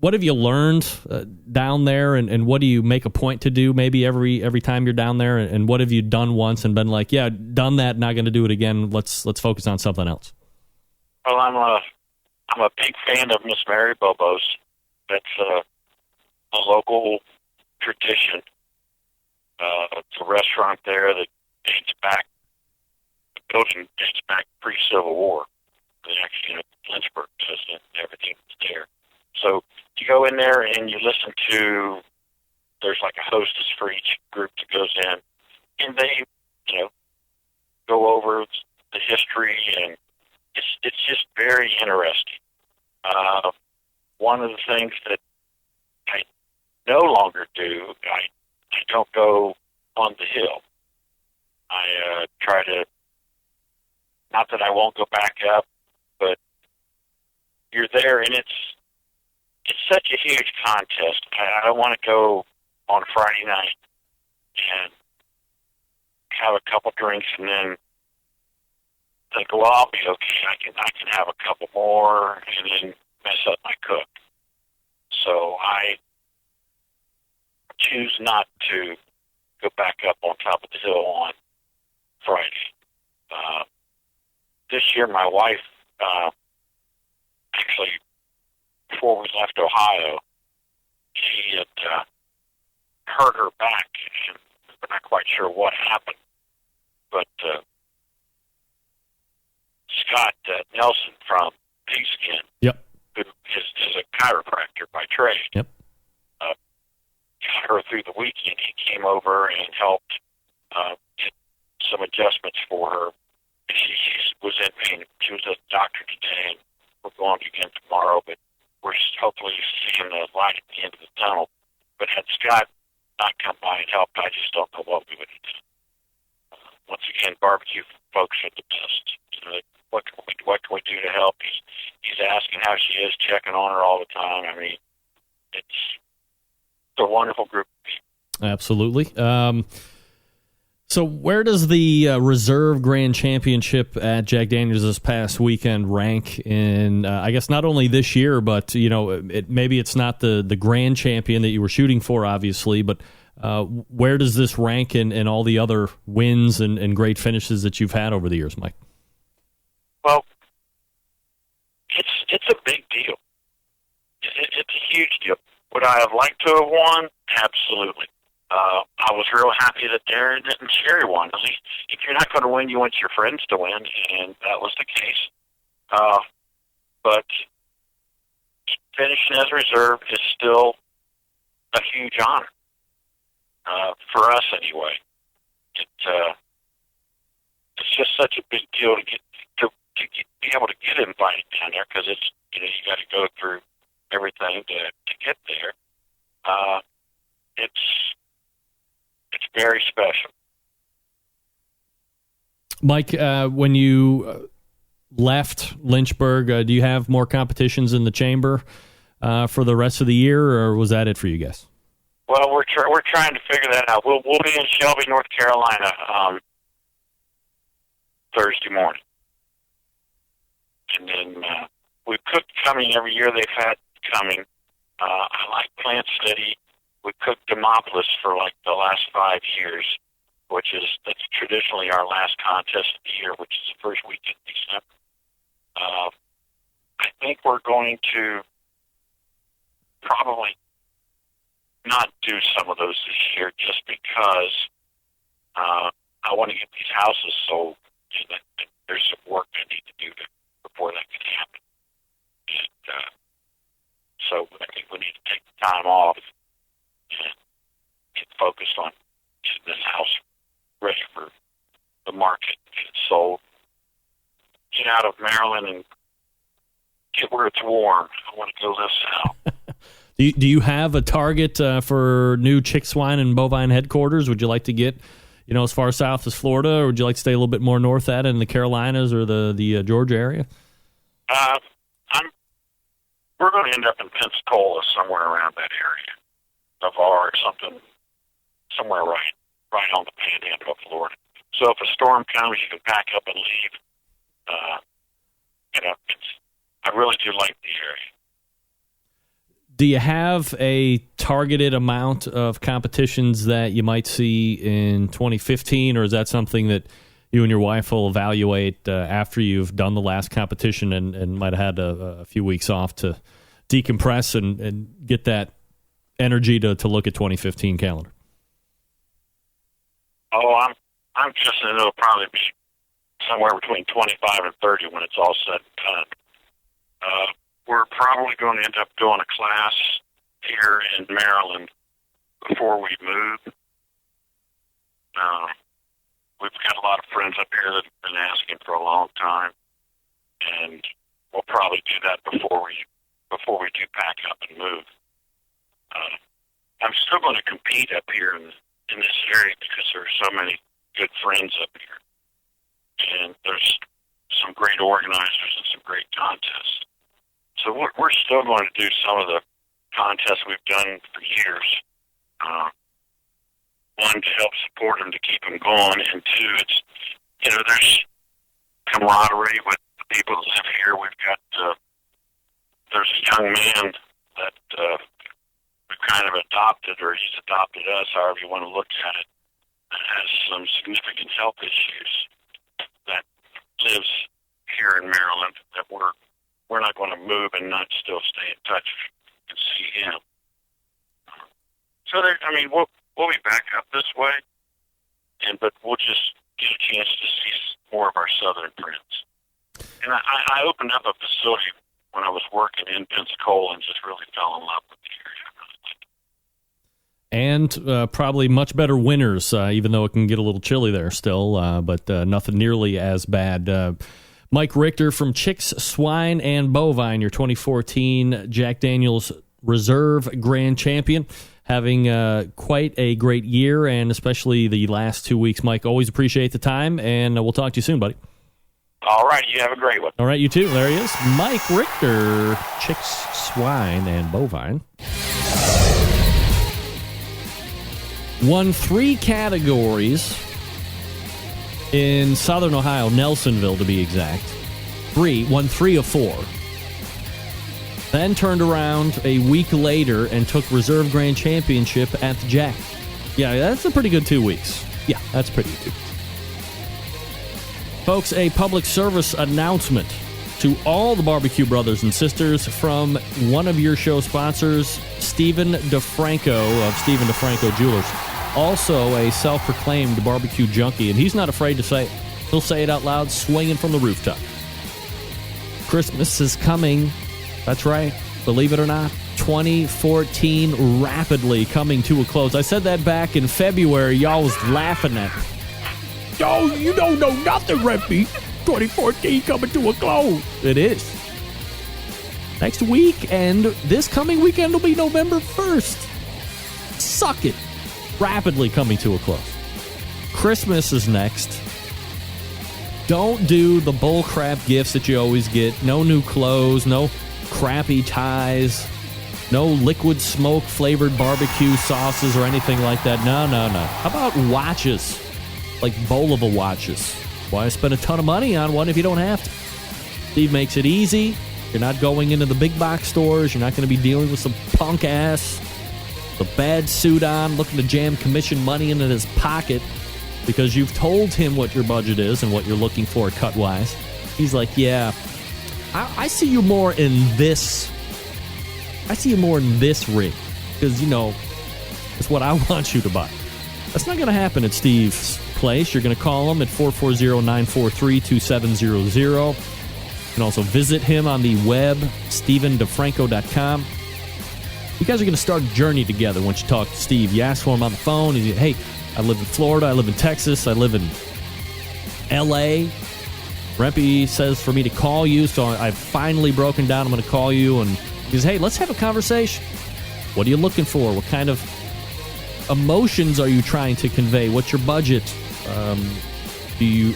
what have you learned down there, and what do you make a point to do maybe every time you're down there, and what have you done once and been like, yeah, done that, not going to do it again, let's focus on something else? Well, I'm a big fan of Miss Mary Bobo's. That's a local tradition. It's a restaurant there that the building dates back pre-Civil War. Actually, Lynchburg does it, everything was there. So you go in there and you listen to, there's like a hostess for each group that goes in, and they, go over the history, and it's just very interesting. One of the things that I no longer do, I don't go on the hill. I try to, not that I won't go back up, but you're there, and it's such a huge contest. I don't want to go on Friday night and have a couple drinks, and then think, well, I'll be okay. I can have a couple more, and then mess up my cook. So I choose not to go back up on top of the hill on Friday. This year, my wife, actually, before we left Ohio, she had hurt her back, and we're not quite sure what happened. But Scott Nelson from Pigskin, Yep. who is a chiropractor by trade, Yep. got her through the weekend. He came over and helped get some adjustments for her. She was in pain. She was at the doctor today, and we're going again tomorrow, but we're hopefully seeing the light at the end of the tunnel. But had Scott not come by and helped, I just don't know what we would have done. Once again, barbecue folks are the best. You know, what can we do to help? He's asking how she is, checking on her all the time. I mean, it's a wonderful group of people. Absolutely. So where does the Reserve Grand Championship at Jack Daniels this past weekend rank in, I guess, not only this year, but, you know, maybe it's not the Grand Champion that you were shooting for, obviously, but where does this rank in all the other wins and great finishes that you've had over the years, Mike? Well, it's a big deal. It's a huge deal. Would I have liked to have won? Absolutely. I was real happy that Darren and Sherry won. At least, if you're not going to win, you want your friends to win, and that was the case. But finishing as reserve is still a huge honor for us, anyway. It's just such a big deal to be able to get invited down there, because it's, you know, you got to go through everything to get there. It's very special. Mike, when you left Lynchburg, do you have more competitions in the chamber for the rest of the year, or was that it for you guys? Well, we're trying to figure that out. We'll be in Shelby, North Carolina, Thursday morning, and then we cooked coming every year. They've had coming. I like Plant City. We cooked Demopolis for like the last 5 years, that's traditionally our last contest of the year, which is the first week in December. I think we're going to probably not do some of those this year, just because I want to get these houses sold, and there's some work I need to do before that can happen. And so I think we need to take the time off and get focused on getting this house ready for the market, get it sold, get out of Maryland and get where it's warm. I want to go live south. Do you have a target for new Chix, Swine and Bovine headquarters? Would you like to get, you know, as far south as Florida, or would you like to stay a little bit more north at it in the Carolinas or the Georgia area? We're going to end up in Pensacola, somewhere around that area. Navarre or something, somewhere right on the panhandle of Florida. So if a storm comes, you can pack up and leave. I really do like the area. Do you have a targeted amount of competitions that you might see in 2015, or is that something that you and your wife will evaluate after you've done the last competition and might have had a few weeks off to decompress and get that energy to look at 2015 calendar? Oh, I'm guessing it'll probably be somewhere between 25 and 30 when it's all said and done. We're probably going to end up doing a class here in Maryland before we move. We've got a lot of friends up here that have been asking for a long time, and we'll probably do that before we do pack up and move. I'm still going to compete up here in this area because there are so many good friends up here, and there's some great organizers and some great contests. So we're still going to do some of the contests we've done for years. One, to help support them to keep them going, and two, it's, there's camaraderie with the people that live here. We've got, there's a young man that we've kind of adopted, or he's adopted us, however you want to look at it, that has some significant health issues that lives here in Maryland, that we're not going to move and not still stay in touch and see him. So we'll be back up this way, but we'll just get a chance to see more of our southern friends. And I opened up a facility when I was working in Pensacola and just really fell in love with the area. And probably much better winters, even though it can get a little chilly there still, but nothing nearly as bad. Mike Richter from Chix, Swine and Bovine, your 2014 Jack Daniles Reserve Grand Champion, having quite a great year, and especially the last 2 weeks. Mike, always appreciate the time, and we'll talk to you soon, buddy. All right, you have a great one. All right, you too. There he is, Mike Richter, Chix, Swine and Bovine. Won 3 categories in Southern Ohio, Nelsonville to be exact. Won 3 of 4. Then turned around a week later and took Reserve Grand Championship at the Jack. Yeah, that's a pretty good 2 weeks. Yeah, that's pretty good. Folks, a public service announcement to all the barbecue brothers and sisters from one of your show sponsors, Stephen DeFranco of Stephen DeFranco Jewelers. Also a self-proclaimed barbecue junkie, and he's not afraid to say it. He'll say it out loud, swinging from the rooftop. Christmas is coming. That's right. Believe it or not, 2014 rapidly coming to a close. I said that back in February. Y'all was laughing at me. Oh, you don't know nothing, Rempy. 2014 coming to a close. It is. Next weekend, this coming weekend will be November 1st. Suck it. Rapidly coming to a close. Christmas is next. Don't do the bullcrap gifts that you always get. No new clothes, no crappy ties, no liquid smoke flavored barbecue sauces or anything like that. No. How about watches? Like bowlable watches. Why spend a ton of money on one if you don't have to? Steve makes it easy. You're not going into the big box stores. You're not going to be dealing with some punk ass, the bad suit on, looking to jam commission money into his pocket because you've told him what your budget is and what you're looking for cut-wise. He's like, yeah, I see you more in this. I see you more in this rig because, it's what I want you to buy. That's not going to happen at Steve's place. You're going to call him at 440-943-2700. You can also visit him on the web, StephenDeFranco.com. You guys are going to start a journey together once you talk to Steve. You ask for him on the phone. You say, hey, I live in Florida. I live in Texas. I live in L.A. Rempy says for me to call you, so I've finally broken down. I'm going to call you. And he says, hey, let's have a conversation. What are you looking for? What kind of emotions are you trying to convey? What's your budget? Do you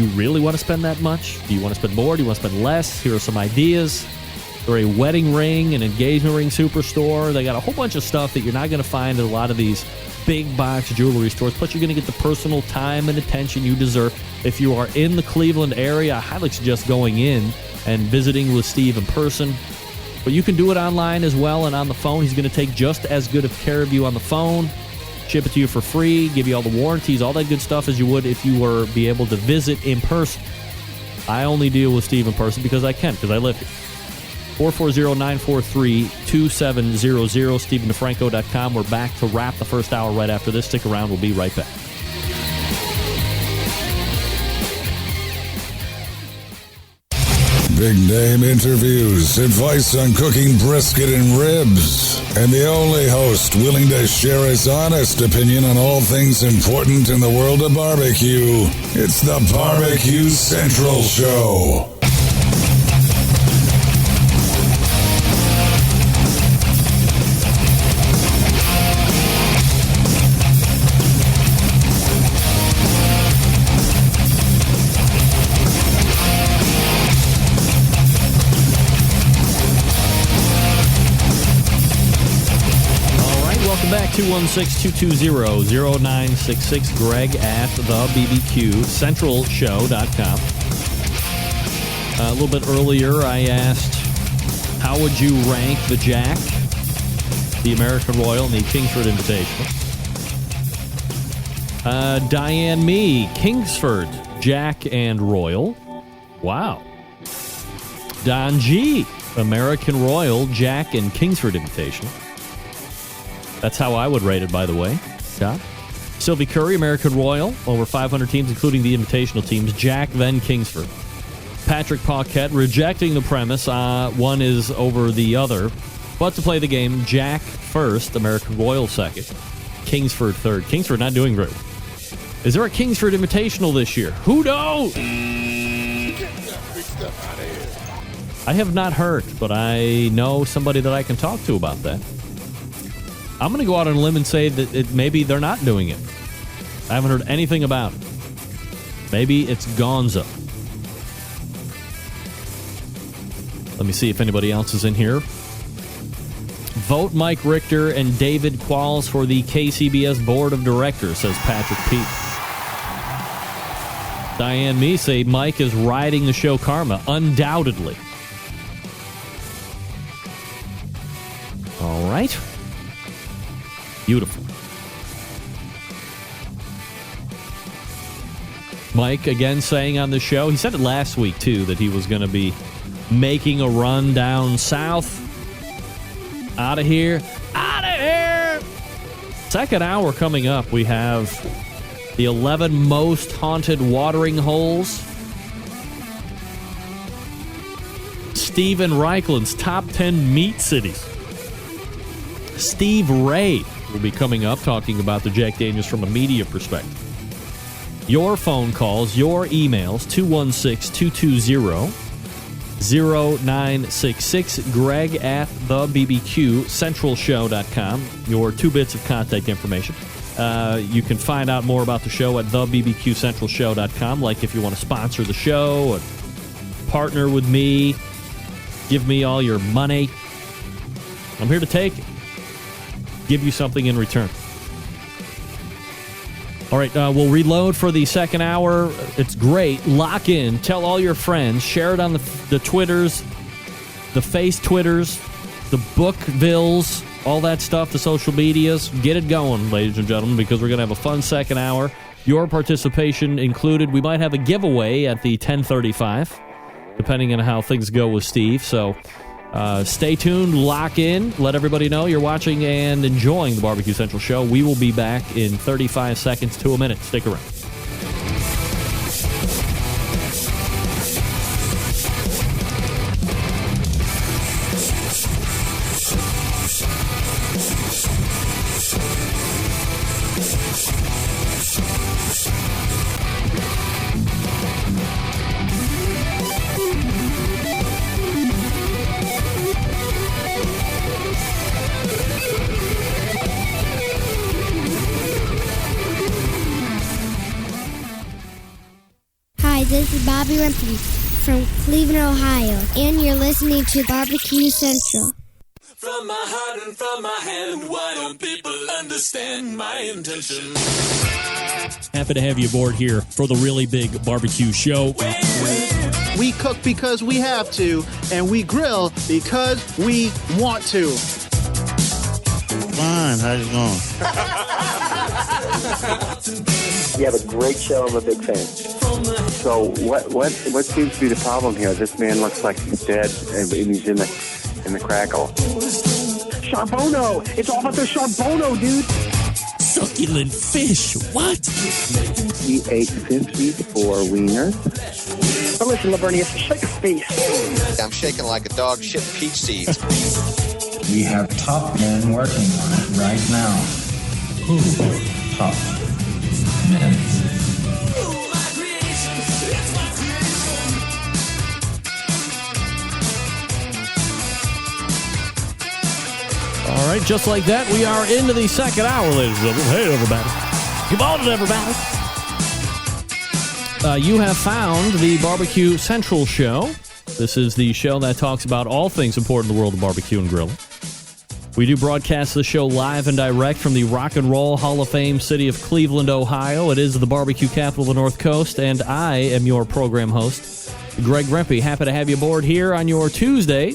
really want to spend that much? Do you want to spend more? Do you want to spend less? Here are some ideas. They're a wedding ring, an engagement ring superstore. They got a whole bunch of stuff that you're not going to find at a lot of these big box jewelry stores. Plus, you're going to get the personal time and attention you deserve. If you are in the Cleveland area, I highly suggest going in and visiting with Steve in person. But you can do it online as well and on the phone. He's going to take just as good of care of you on the phone, ship it to you for free, give you all the warranties, all that good stuff as you would if you were be able to visit in person. I only deal with Steve in person because I can, because I live here. 440-943-2700, StephenDeFranco.com. We're back to wrap the first hour right after this. Stick around. We'll be right back. Big name interviews, advice on cooking brisket and ribs, and the only host willing to share his honest opinion on all things important in the world of barbecue. It's the Barbecue Central Show. 216-220-0966. Greg at thebbqcentralshow.com. A little bit earlier, I asked, how would you rank the Jack, the American Royal, and the Kingsford Invitational? Diane Me, Kingsford, Jack and Royal. Wow. Don G, American Royal, Jack and Kingsford Invitational. That's how I would rate it, by the way. Scott. Sylvie Curry, American Royal, over 500 teams, including the Invitational teams. Jack, then Kingsford. Patrick Paquette, rejecting the premise. One is over the other. But to play the game, Jack first, American Royal second, Kingsford third. Kingsford not doing great. Is there a Kingsford Invitational this year? Who knows? I have not heard, but I know somebody that I can talk to about that. I'm going to go out on a limb and say that maybe they're not doing it. I haven't heard anything about it. Maybe it's gonzo. Let me see if anybody else is in here. Vote Mike Richter and David Qualls for the KCBS Board of Directors, says Patrick Pete. Diane Me say Mike is riding the show karma, undoubtedly. All right. Beautiful. Mike, again, saying on the show, he said it last week, too, that he was going to be making a run down south. Out of here. Out of here! Second hour coming up, we have the 11 most haunted watering holes. Steven Reichlund's top 10 meat cities. Steve Ray will be coming up talking about the Jack Daniels from a media perspective. Your phone calls, your emails, 216-220-0966. Greg at thebbqcentralshow.com. Your 2 bits of contact information. You can find out more about the show at thebbqcentralshow.com, like if you want to sponsor the show, or partner with me, give me all your money. I'm here to take it. Give you something in return. All right, we'll reload for the second hour. It's great. Lock in. Tell all your friends. Share it on the Twitters, the Face Twitters, the Bookvilles, all that stuff, the social medias. Get it going, ladies and gentlemen, because we're going to have a fun second hour. Your participation included. We might have a giveaway at the 10:35, depending on how things go with Steve. So stay tuned, lock in, let everybody know you're watching and enjoying the Barbecue Central Show. We will be back in 35 seconds to a minute. Stick around. This is Bobby Rimpey from Cleveland, Ohio, and you're listening to Barbecue Central. From my heart and from my hand, why don't people understand my intention? Happy to have you aboard here for the really big barbecue show. We cook because we have to, and we grill because we want to. Fine, how's it going? You have a great show. I'm a big fan. So what seems to be the problem here? This man looks like he's dead, and he's in the crackle. Charbono! It's all about the charbono, dude! Succulent fish, what? He ate 54 wieners. But listen, Lavernius, shake a face. I'm shaking like a dog shit peach seeds. We have top men working on it right now. Who? Top men. All right, just like that, we are into the second hour, ladies and gentlemen. Hey, everybody. Good morning, everybody. You have found the Barbecue Central Show. This is the show that talks about all things important in the world of barbecue and grilling. We do broadcast the show live and direct from the Rock and Roll Hall of Fame city of Cleveland, Ohio. It is the barbecue capital of the North Coast, and I am your program host, Greg Rempe. Happy to have you aboard here on your Tuesday.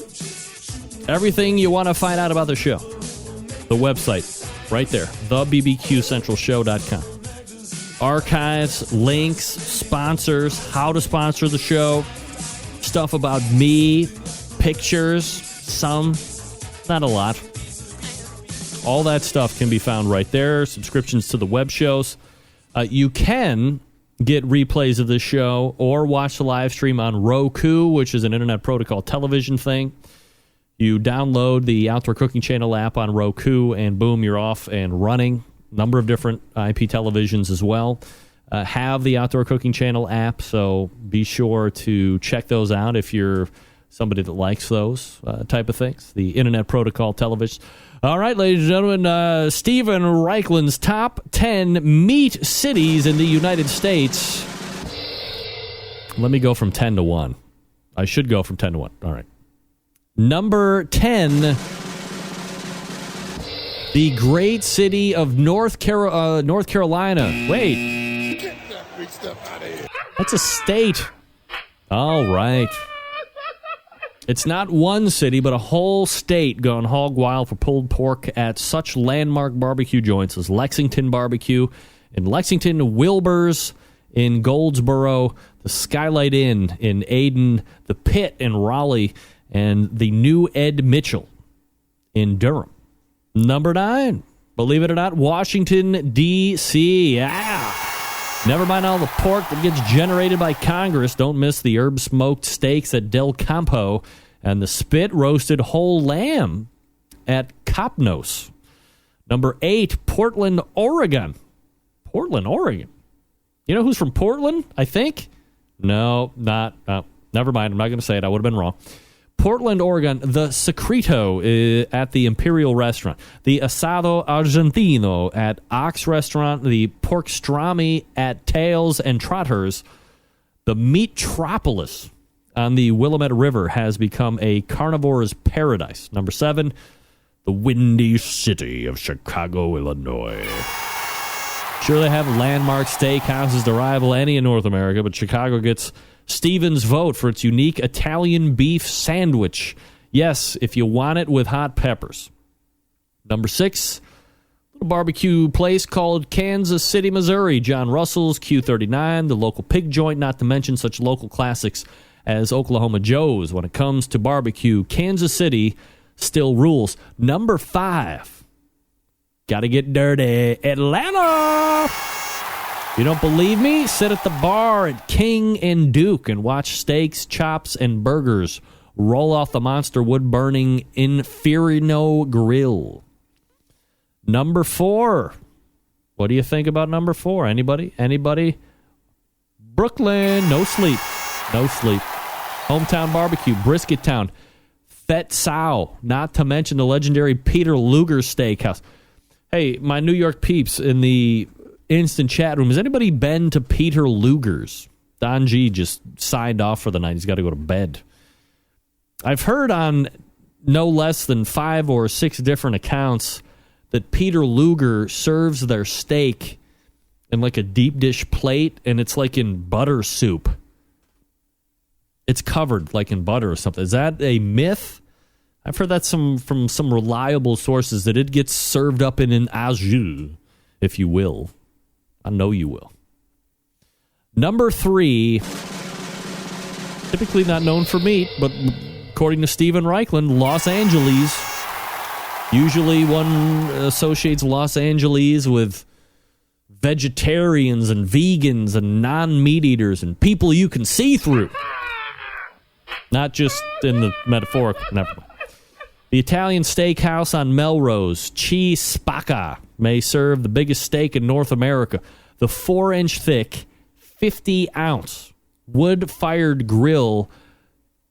Everything you want to find out about the show. The website, right there, thebbqcentralshow.com. Archives, links, sponsors, how to sponsor the show, stuff about me, pictures, some, not a lot. All that stuff can be found right there. Subscriptions to the web shows. You can get replays of this show or watch the live stream on Roku, which is an Internet Protocol television thing. You download the Outdoor Cooking Channel app on Roku, and boom, you're off and running. Number of different IP televisions as well have the Outdoor Cooking Channel app, so be sure to check those out if you're somebody that likes those type of things. The Internet Protocol television. All right, ladies and gentlemen, Stephen Reichlin's top 10 meat cities in the United States. Let me go from 10 to 1. I should go from 10 to 1. All right. Number 10, the great city of North Carolina. Wait. Get that big stuff out of here. That's a state. All right. It's not one city, but a whole state going hog wild for pulled pork at such landmark barbecue joints as Lexington Barbecue in Lexington, Wilbur's in Goldsboro, the Skylight Inn in Ayden, the Pit in Raleigh, and the new Ed Mitchell in Durham. Number 9, believe it or not, Washington, D.C. Yeah. Never mind all the pork that gets generated by Congress. Don't miss the herb-smoked steaks at Del Campo and the spit-roasted whole lamb at Copnos. Number 8, Portland, Oregon. Portland, Oregon. You know who's from Portland, I think? No, not. Never mind. I'm not going to say it. I would have been wrong. Portland, Oregon, the Secreto at the Imperial Restaurant, the Asado Argentino at Ox Restaurant, the Porkstrami at Tails and Trotters. The Meatropolis on the Willamette River has become a carnivore's paradise. Number 7, the Windy City of Chicago, Illinois. Sure, they have landmark steakhouses to rival any in North America, but Chicago gets Stephen's vote for its unique Italian beef sandwich. Yes, if you want it with hot peppers. Number 6, a little barbecue place called Kansas City, Missouri. John Russell's, Q39, the local pig joint, not to mention such local classics as Oklahoma Joe's. When it comes to barbecue, Kansas City still rules. Number 5, gotta get dirty, Atlanta. You don't believe me? Sit at the bar at King and Duke and watch steaks, chops, and burgers roll off the monster wood-burning Inferno grill. Number 4. What do you think about number 4? Anybody? Brooklyn. No sleep. Hometown barbecue. Brisket Town. Fet Sow. Not to mention the legendary Peter Luger Steakhouse. Hey, my New York peeps in the instant chat room, has anybody been to Peter Luger's? Don G just signed off for the night. He's got to go to bed. I've heard on no less than 5 or 6 different accounts that Peter Luger serves their steak in like a deep dish plate, and it's like in butter soup. It's covered like in butter or something. Is that a myth? I've heard that from some reliable sources that it gets served up in an au jus, if you will. I know you will. Number 3, typically not known for meat, but according to Stephen Reichland, Los Angeles. Usually one associates Los Angeles with vegetarians and vegans and non-meat eaters and people you can see through. Not just in the metaphorical. Never mind. The Italian steakhouse on Melrose, Ci Spacca, may serve the biggest steak in North America. The 4-inch thick, 50-ounce wood-fired grill,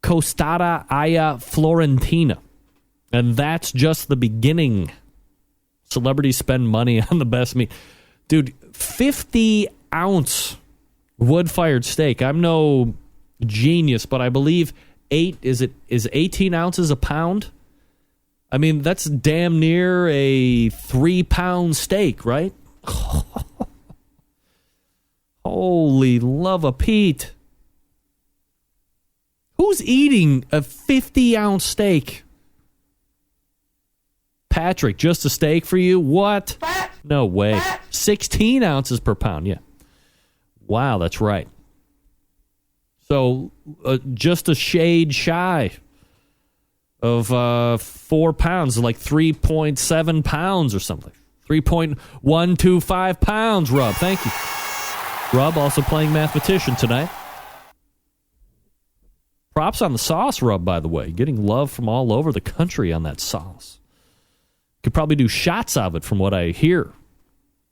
Costata alla Florentina. And that's just the beginning. Celebrities spend money on the best meat. Dude, 50-ounce wood-fired steak. I'm no genius, but I believe 18 ounces a pound? I mean, that's damn near a 3-pound steak, right? Holy love of Pete. Who's eating a 50-ounce steak? Patrick, just a steak for you? What? No way. 16 ounces per pound, yeah. Wow, that's right. So, just a shade shy of 4 pounds, like 3.7 pounds or something. 3.125 pounds, Rub. Thank you. Rub also playing mathematician tonight. Props on the sauce, Rub, by the way. Getting love from all over the country on that sauce. Could probably do shots of it from what I hear.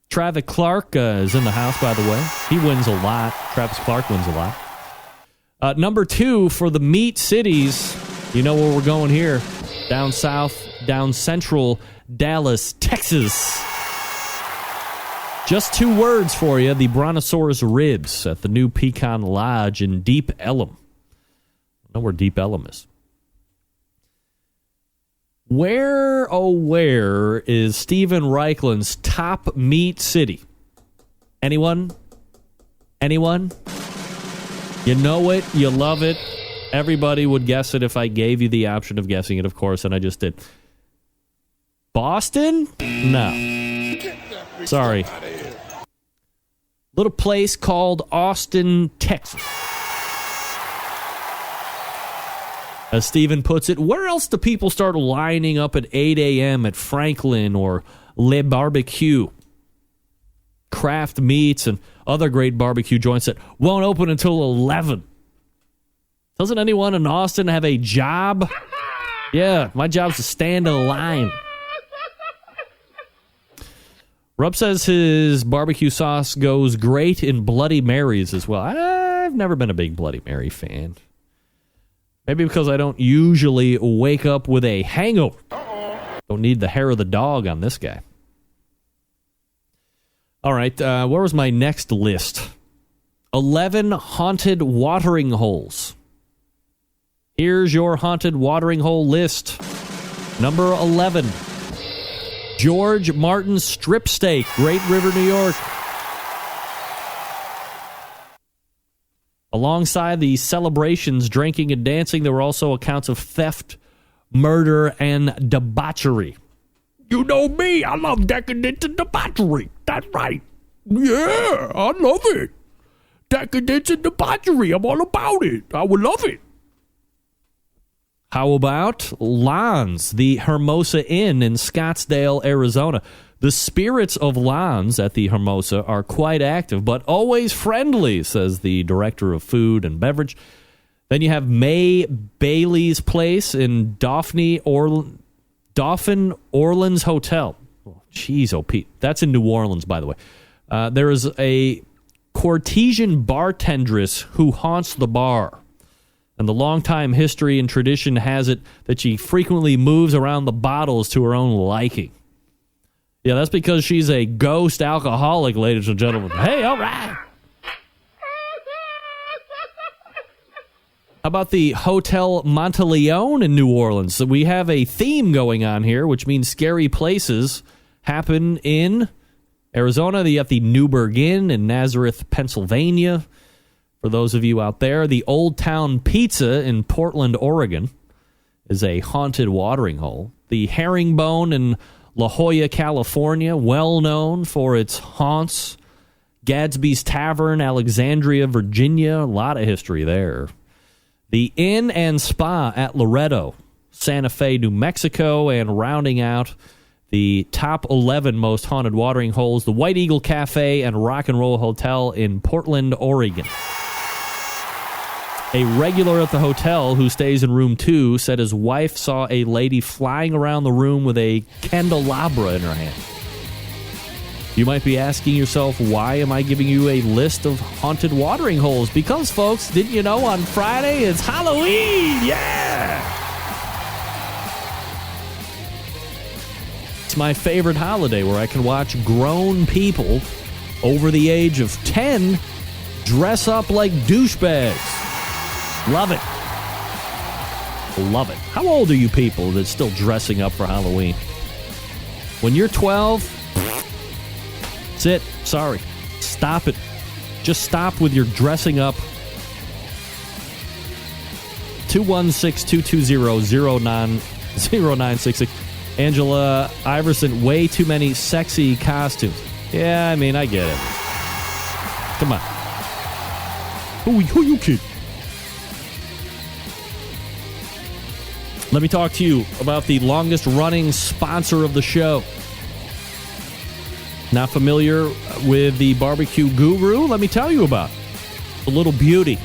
Travis Clark is in the house, by the way. He wins a lot. Travis Clark wins a lot. Number 2 for the meat cities. You know where we're going here. Down south, down central Dallas, Texas. Just 2 words for you. The Brontosaurus ribs at the new Pecan Lodge in Deep Ellum. I know where Deep Ellum is. Where is Steven Reichland's top meat city? Anyone? You know it. You love it. Everybody would guess it if I gave you the option of guessing it, of course, and I just did. Boston? No. Sorry. Little place called Austin, Texas. As Steven puts it, where else do people start lining up at 8 a.m. at Franklin or Le Barbecue? Craft Meats and other great barbecue joints that won't open until 11. Doesn't anyone in Austin have a job? Yeah, my job's to stand in line. Rub says his barbecue sauce goes great in Bloody Marys as well. I've never been a big Bloody Mary fan. Maybe because I don't usually wake up with a hangover. Don't need the hair of the dog on this guy. All right, where was my next list? 11 haunted watering holes. Here's your haunted watering hole list. Number 11. George Martin Strip Steak, Great River, New York. Alongside the celebrations, drinking, and dancing, there were also accounts of theft, murder, and debauchery. You know me, I love decadence and debauchery. That's right. Yeah, I love it. Decadence and debauchery, I'm all about it. I would love it. How about Lons, the Hermosa Inn in Scottsdale, Arizona? The spirits of Lons at the Hermosa are quite active, but always friendly, says the director of food and beverage. Then you have May Bailey's Place in Dauphin Orleans Hotel. Jeez, oh, Pete. That's in New Orleans, by the way. There is a Cortesian bartendress who haunts the bar. And the longtime history and tradition has it that she frequently moves around the bottles to her own liking. Yeah, that's because she's a ghost alcoholic, ladies and gentlemen. Hey, all right. How about the Hotel Monteleone in New Orleans? So we have a theme going on here, which means scary places happen in Arizona. You have the Newburgh Inn in Nazareth, Pennsylvania. For those of you out there, the Old Town Pizza in Portland, Oregon is a haunted watering hole. The Herringbone in La Jolla, California, well known for its haunts. Gadsby's Tavern, Alexandria, Virginia, a lot of history there. The Inn and Spa at Loretto, Santa Fe, New Mexico, and rounding out the top 11 most haunted watering holes, the White Eagle Cafe and Rock and Roll Hotel in Portland, Oregon. A regular at the hotel who stays in room 2 said his wife saw a lady flying around the room with a candelabra in her hand. You might be asking yourself, why am I giving you a list of haunted watering holes? Because, folks, didn't you know on Friday it's Halloween? Yeah! It's my favorite holiday where I can watch grown people over the age of 10 dress up like douchebags. Love it. Love it. How old are you people that's still dressing up for Halloween? When you're 12, that's it. Sorry. Stop it. Just stop with your dressing up. 216-220-0966. Angela Iverson, way too many sexy costumes. Yeah, I mean, I get it. Come on. Who you kidding? Let me talk to you about the longest-running sponsor of the show. Not familiar with the Barbecue Guru? Let me tell you about it. The little beauty.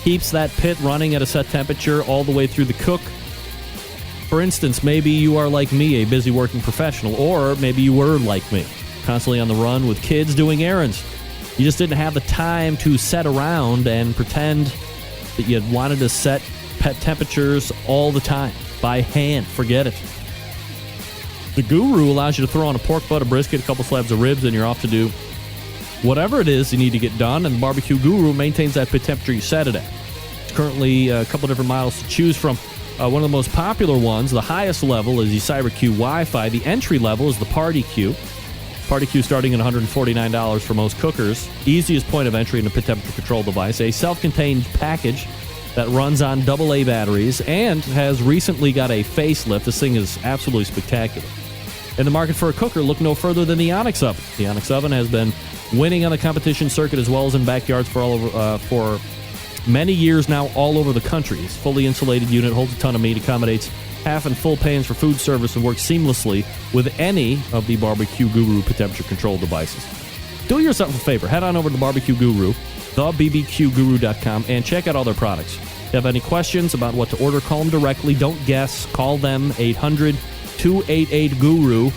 Keeps that pit running at a set temperature all the way through the cook. For instance, maybe you are like me, a busy working professional, or maybe you were like me, constantly on the run with kids doing errands. You just didn't have the time to set around and pretend that you had wanted to set pet temperatures all the time by hand. Forget it. The Guru allows you to throw on a pork butt, a brisket, a couple slabs of ribs, and you're off to do whatever it is you need to get done, and the Barbecue Guru maintains that pit temperature you set it at. It's currently a couple different models to choose from. One of the most popular ones, the highest level, is the CyberQ Wi-Fi. The entry level is the Party Q. Party Q starting at $149 for most cookers. Easiest point of entry in a pit temperature control device. A self-contained package that runs on AA batteries and has recently got a facelift. This thing is absolutely spectacular. In the market for a cooker, look no further than the Onyx Oven. The Onyx Oven has been winning on the competition circuit as well as in backyards for many years now all over the country. It's a fully insulated unit, holds a ton of meat, accommodates half and full pans for food service, and works seamlessly with any of the Barbecue Guru pit temperature control devices. Do yourself a favor. Head on over to Barbecue Guru, thebbqguru.com, and check out all their products. If you have any questions about what to order, call them directly. Don't guess. Call them 800-288-GURU.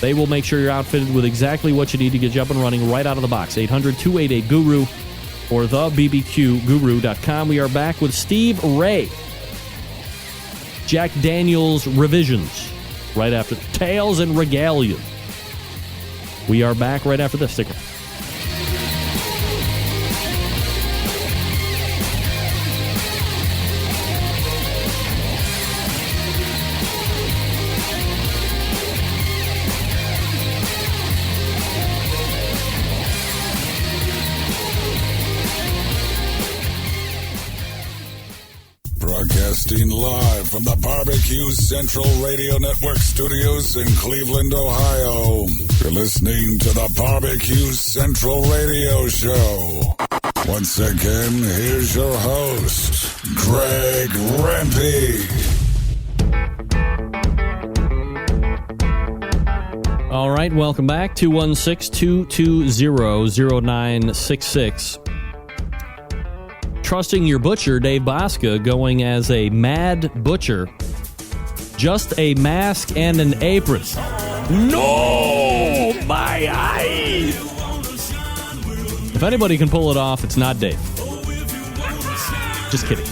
They will make sure you're outfitted with exactly what you need to get you up and running right out of the box. 800-288-GURU or thebbqguru.com. We are back with Steve Ray. Jack Daniles Revisions. Right after Tales and Regalia. We are back right after this. Stick around. Broadcasting live from the Barbecue Central Radio Network studios in Cleveland, Ohio. You're listening to the Barbecue Central Radio Show. Once again, here's your host, Greg Rempe. All right, welcome back. 216-220-0966. Trusting your butcher, Dave Bosca, going as a mad butcher. Just a mask and an apron. No! My eyes! If anybody can pull it off, it's not Dave. Just kidding.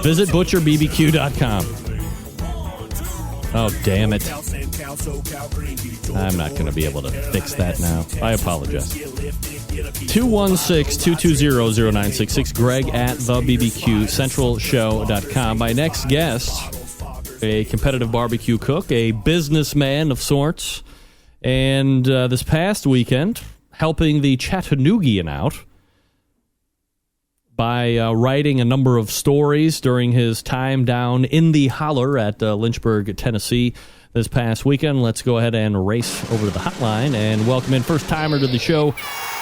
Visit butcherbbq.com. Oh, damn it. I'm not going to be able to fix that now. I apologize. 216-220-0966. Greg at thebbqcentralshow.com. My next guest, a competitive barbecue cook, a businessman of sorts, and this past weekend, helping the Chattanoogian out by writing a number of stories during his time down in the holler at Lynchburg, Tennessee this past weekend. Let's go ahead and race over to the hotline and welcome in first-timer to the show,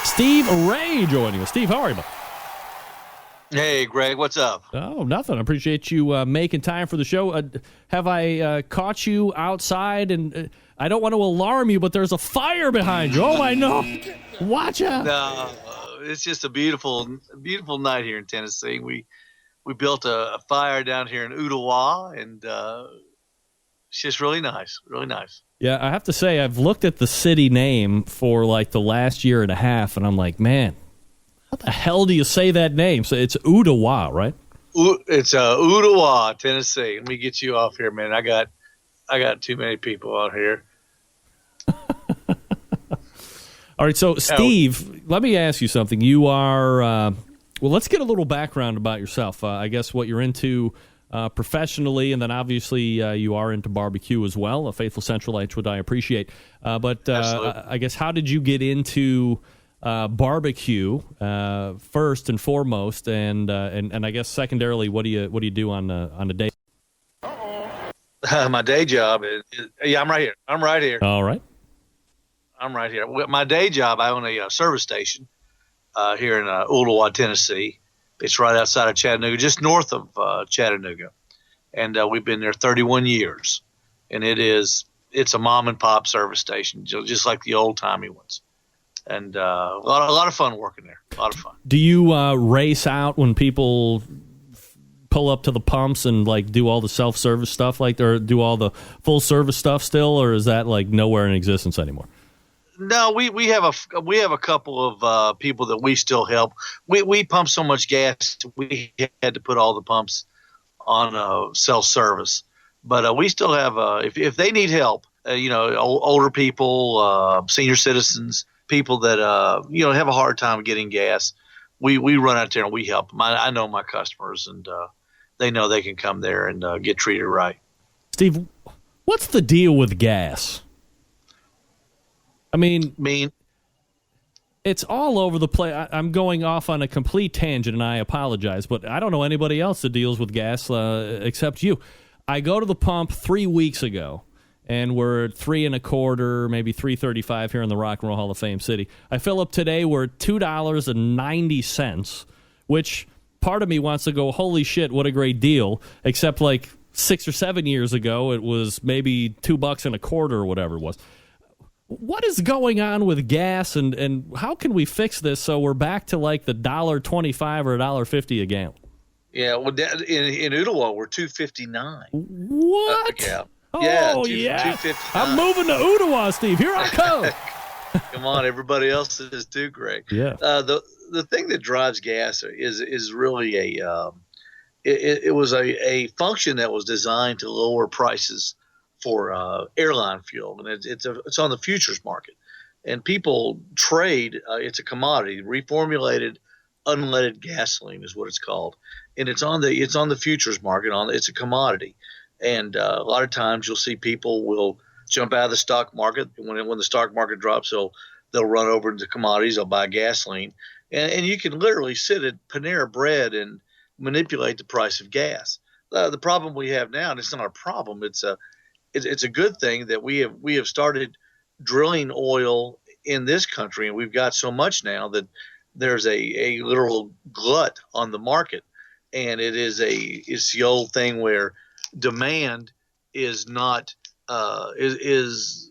Steve Ray, joining us. Steve, how are you, bud? Hey, Greg, what's up? Oh, nothing. I appreciate you making time for the show. Have I caught you outside? And I don't want to alarm you, but there's a fire behind you. Oh, I know. Watch out. No, it's just a beautiful night here in Tennessee. We built a fire down here in Ottawa, and it's just really nice, really nice. Yeah, I have to say, I've looked at the city name for like the last year and a half, and I'm like, man, how the hell do you say that name? So it's Ottawa, right? It's Ottawa, Tennessee. Let me get you off here, man. I got too many people out here. All right, so Steve, let me ask you something. You are Well, let's get a little background about yourself. I guess what you're into professionally, and then obviously you are into barbecue as well, a faithful Centralite, which I appreciate. But I guess how did you get into barbecue first and foremost, and I guess secondarily, what do you do on a day? My day job is I'm right here. All right. I'm right here. My day job, I own a service station here in Ooltewah, Tennessee. It's right outside of Chattanooga, just north of Chattanooga, and we've been there 31 years. And it's a mom and pop service station, just like the old timey ones. And a lot of fun working there. A lot of fun. Do you race out when people pull up to the pumps and like do all the self-service stuff, or do all the full service stuff still, or is that like nowhere in existence anymore? No, we have a couple of people that we still help. We pump so much gas, we had to put all the pumps on self-service. But we still have if they need help, older people, senior citizens, people that have a hard time getting gas, we run out there and we help them. I know my customers, and they know they can come there and get treated right. Steve, what's the deal with gas? I mean, it's all over the place. I'm going off on a complete tangent, and I apologize, but I don't know anybody else that deals with gas except you. I go to the pump 3 weeks ago, and we're at $3.25, maybe $3.35 here in the Rock and Roll Hall of Fame city. I fill up today. We're at $2.90, which part of me wants to go, holy shit, what a great deal. Except like 6 or 7 years ago, it was maybe $2.25 or whatever it was. What is going on with gas, and how can we fix this so we're back to like the $1.25 or $1.50 a gallon? Yeah, well, in Ooltewah, we're $2.59. What? Yeah. Oh, yeah. I'm moving to Ooltewah, Steve. Here I come. Come on, everybody else is too, Greg. Yeah. The thing that drives gas is really it was a function that was designed to lower prices for airline fuel, and it's on the futures market, and people trade. It's a commodity, reformulated unleaded gasoline is what it's called, and it's on the futures market. It's a commodity, and a lot of times you'll see people will jump out of the stock market when the stock market drops. They'll run over to commodities. They'll buy gasoline, and you can literally sit at Panera Bread and manipulate the price of gas. The problem we have now, and it's not a problem. It's a good thing that we have started drilling oil in this country, and we've got so much now that there's a literal glut on the market, and it's the old thing where demand is not is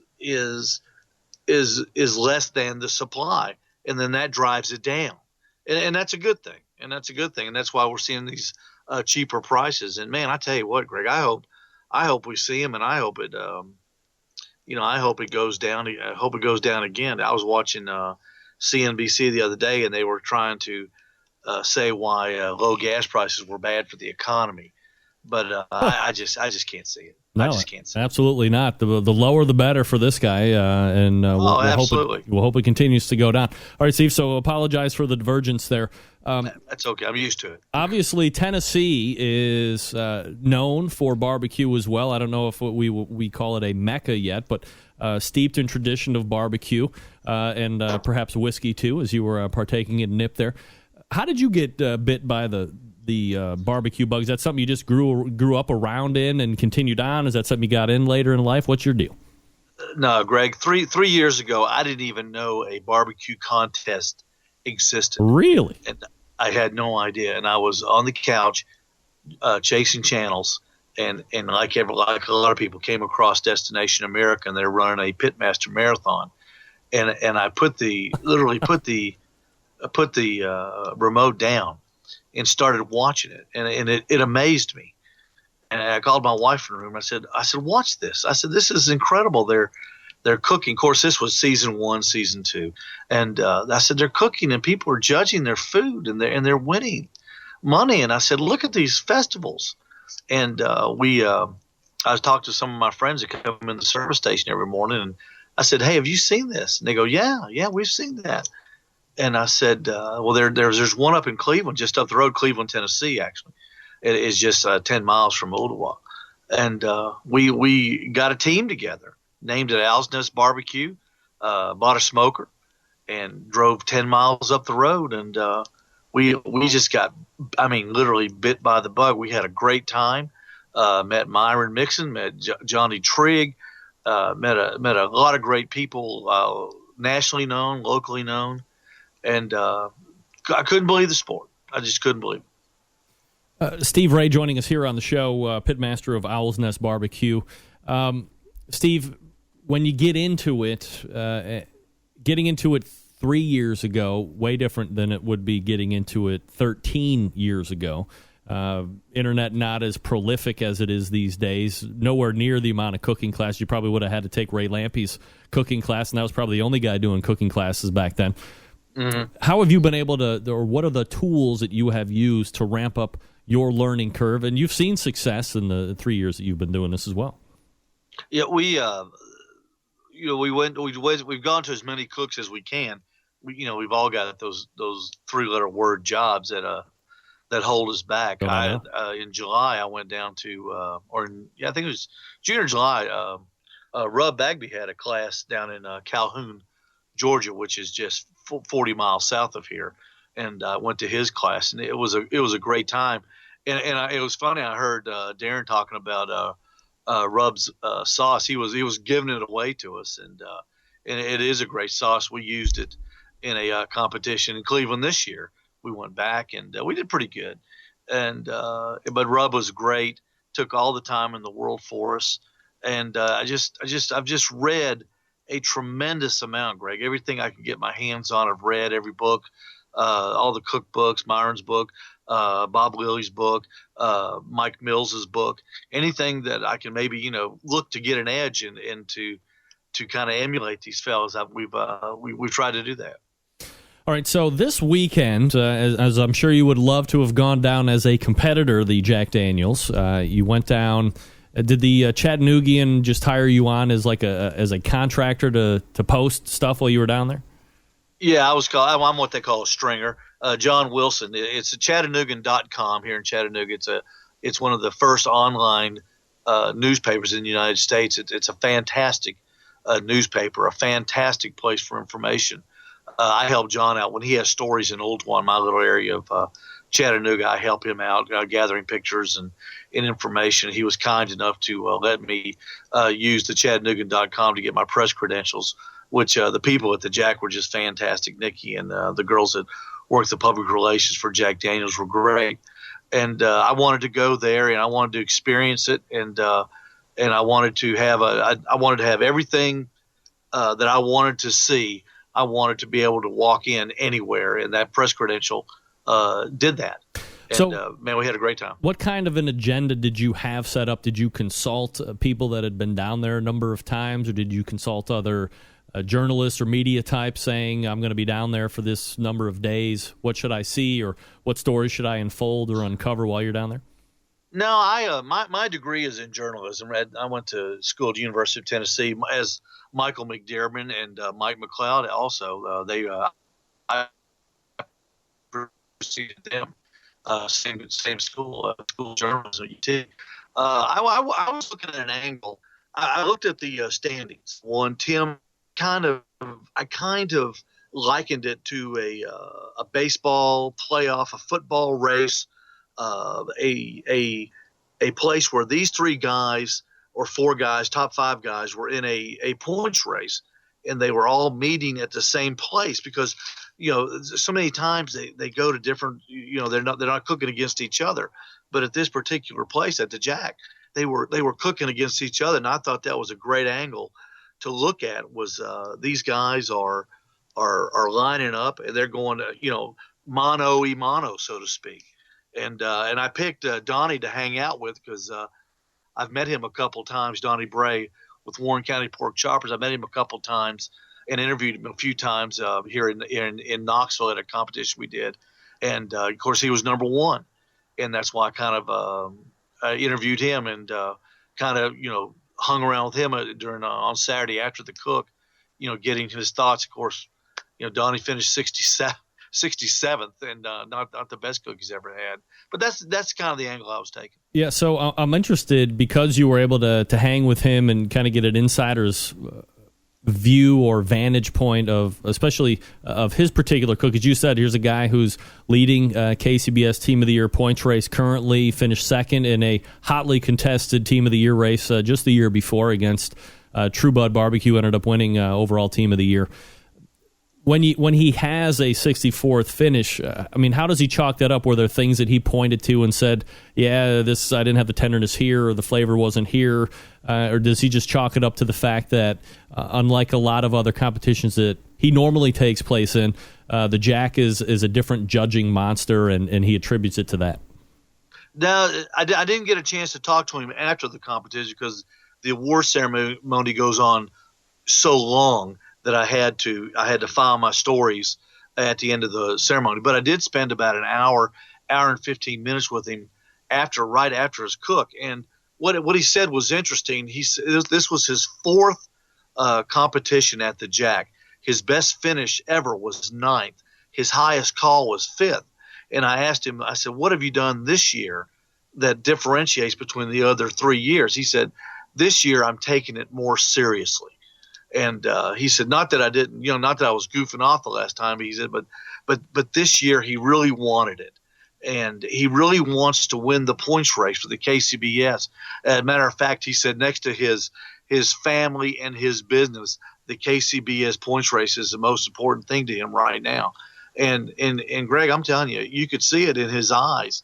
less than the supply, and then that drives it down, and that's a good thing, and that's why we're seeing these cheaper prices. And man, I tell you what, Greg, I hope we see them, and I hope it, I hope it goes down. I hope it goes down again. I was watching CNBC the other day, and they were trying to say why low gas prices were bad for the economy, but I just can't see it. No, I just can't see absolutely not. The lower the better for this guy, and we'll hope it continues to go down. All right, Steve. So apologize for the divergence there. That's okay. I'm used to it. Obviously, Tennessee is known for barbecue as well. I don't know if we call it a mecca yet, but steeped in tradition of barbecue and perhaps whiskey too, as you were partaking in nip there. How did you get bit by the barbecue bug? Is that something you just grew up around in and continued on? Is that something you got in later in life? What's your deal? No, Greg. 3 years ago, I didn't even know a barbecue contest existed. Really? And I had no idea. And I was on the couch chasing channels, and like a lot of people, came across Destination America, and they're running a pitmaster marathon, and I put the remote down and started watching it, and it amazed me. And I called my wife in the room. I said, watch this. I said, this is incredible. They're cooking. Of course, this was season 1, season 2, and I said they're cooking, and people are judging their food, and they're winning money. And I said, look at these festivals. And I was talking to some of my friends that come in the service station every morning, and I said, hey, have you seen this? And they go, yeah, we've seen that. And I said, well, there's one up in Cleveland, just up the road, Cleveland, Tennessee, actually. It is just 10 miles from Ottawa. And we got a team together, named it Owl's Nest BBQ, bought a smoker, and drove 10 miles up the road. And we just got, literally bit by the bug. We had a great time. Met Myron Mixon, met Johnny Trigg, met a lot of great people, nationally known, locally known. And I couldn't believe the sport. I just couldn't believe it. Steve Ray joining us here on the show, pitmaster of Owl's Nest BBQ. Steve, when you get into it, getting into it 3 years ago, way different than it would be getting into it 13 years ago. Internet not as prolific as it is these days, nowhere near the amount of cooking classes. You probably would have had to take Ray Lampe's cooking class, and that was probably the only guy doing cooking classes back then. Mm-hmm. How have you been able to, or what are the tools that you have used to ramp up your learning curve? And you've seen success in the 3 years that you've been doing this as well. Yeah, we've gone to as many cooks as we can. We've all got those 3-letter word jobs that hold us back. In July, I went down to, I think it was June or July. Rub Bagby had a class down in Calhoun, Georgia, which is just 40 miles south of here, and I went to his class, and it was a great time. And it was funny. I heard Darren talking about Rub's sauce. He was giving it away to us, and it is a great sauce. We used it in a competition in Cleveland this year. We went back and we did pretty good, but Rub was great. Took all the time in the world for us, and I've just read a tremendous amount, Greg. Everything I can get my hands on, I've read every book, all the cookbooks, Myron's book, Bob Lilly's book, Mike Mills's book, anything that I can maybe look to get an edge and to kind of emulate these fellas. We've tried to do that. All right, so this weekend, as I'm sure you would love to have gone down as a competitor, the Jack Daniles, you went down. Did the Chattanoogian just hire you on as as a contractor to post stuff while you were down there? Yeah, I'm what they call a stringer. John Wilson. It's a Chattanoogian.com here in Chattanooga. It's one of the first online newspapers in the United States. It's a fantastic newspaper, a fantastic place for information. I help John out when he has stories in Ooltewah, my little area of Chattanooga. I help him out gathering pictures and information. He was kind enough to let me use the Chattanoogian.com to get my press credentials, which the people at the Jack were just fantastic. Nikki and the girls that worked the public relations for Jack Daniles were great. And I wanted to go there, and I wanted to experience it, and I wanted to have everything that I wanted to see. I wanted to be able to walk in anywhere, and that press credential did that. And, so, man, we had a great time. What kind of an agenda did you have set up? Did you consult people that had been down there a number of times, or did you consult other journalists or media types saying, I'm going to be down there for this number of days? What should I see, or what stories should I unfold or uncover while you're down there? No, my degree is in journalism. I went to school at the University of Tennessee, as Michael McDermott and Mike McLeod also. I preceded them. Same school journalism at UT. I was looking at an angle. I looked at the standings. One, Tim I kind of likened it to a baseball playoff, a football race, a place where these 3 guys or 4 guys, top 5 guys, were in a points race, and they were all meeting at the same place because so many times they go to different, they're not cooking against each other, but at this particular place at the Jack, they were cooking against each other, and I thought that was a great angle to look at. Was these guys are lining up, and they're going to mano y mano, so to speak. And I picked Donnie to hang out with because I've met him a couple times, Donnie Bray with Warren County Pork Choppers. I met him a couple times and interviewed him a few times here in Knoxville at a competition we did. And, of course, he was number 1. And that's why I kind of interviewed him and kind of, hung around with him on Saturday after the cook, getting his thoughts. Of course, Donnie finished 67th, and not the best cook he's ever had. But that's kind of the angle I was taking. Yeah, so I'm interested because you were able to hang with him and kind of get an insider's view or vantage point of, especially of his particular cook. As you said, here's a guy who's leading KCBS Team of the Year points race currently, finished second in a hotly contested Team of the Year race just the year before against True Bud Barbecue, ended up winning overall Team of the Year. When he has a 64th finish, how does he chalk that up? Were there things that he pointed to and said, I didn't have the tenderness here, or the flavor wasn't here, or does he just chalk it up to the fact that, unlike a lot of other competitions that he normally takes place in, the Jack is a different judging monster, and he attributes it to that? No, I didn't get a chance to talk to him after the competition because the award ceremony goes on so long that I had to file my stories at the end of the ceremony. But I did spend about an hour and 15 minutes with him right after his cook. And what he said was interesting. He said this was his fourth competition at the Jack. His best finish ever was 9th. His highest call was 5th. And I asked him, I said, what have you done this year that differentiates between the other 3 years? He said, this year I'm taking it more seriously. And he said, not that I didn't, not that I was goofing off the last time. But he said, but this year he really wanted it, and he really wants to win the points race for the KCBS. As a matter of fact, he said next to his family and his business, the KCBS points race is the most important thing to him right now. And Greg, I'm telling you, you could see it in his eyes.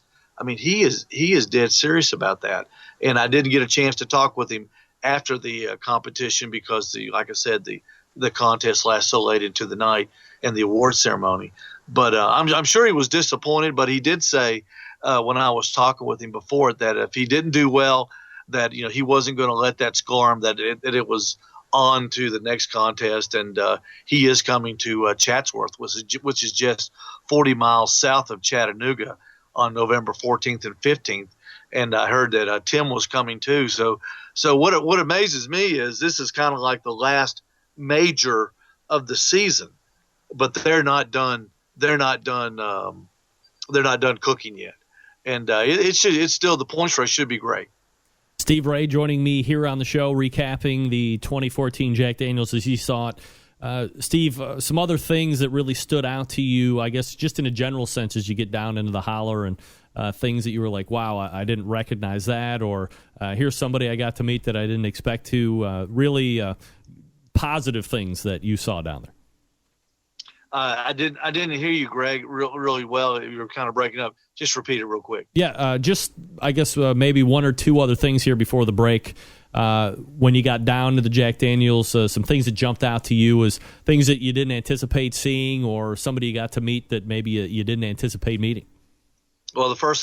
He is dead serious about that. And I didn't get a chance to talk with him after the competition because, like I said, the contest lasts so late into the night and the award ceremony. But I'm sure he was disappointed. But he did say when I was talking with him before that if he didn't do well, that he wasn't going to let that scar him. That it was on to the next contest, and he is coming to Chatsworth, which is just 40 miles south of Chattanooga, on November 14th and 15th. And I heard that Tim was coming too. So what amazes me is this is kind of like the last major of the season, but they're not done. They're not done cooking yet, and it's still, the points race should be great. Steve Ray joining me here on the show, recapping the 2014 Jack Daniels as he saw it. Steve, some other things that really stood out to you, I guess, just in a general sense, as you get down into the holler, and things that you were like, wow, I didn't recognize that, or here's somebody I got to meet that I didn't expect to, really positive things that you saw down there. I didn't hear you, Greg, really well. You were kind of breaking up. Just repeat it real quick. Yeah, just I guess maybe one or two other things here before the break. When you got down to the Jack Daniels, some things that jumped out to you as things that you didn't anticipate seeing, or somebody you got to meet that maybe you didn't anticipate meeting. Well, the first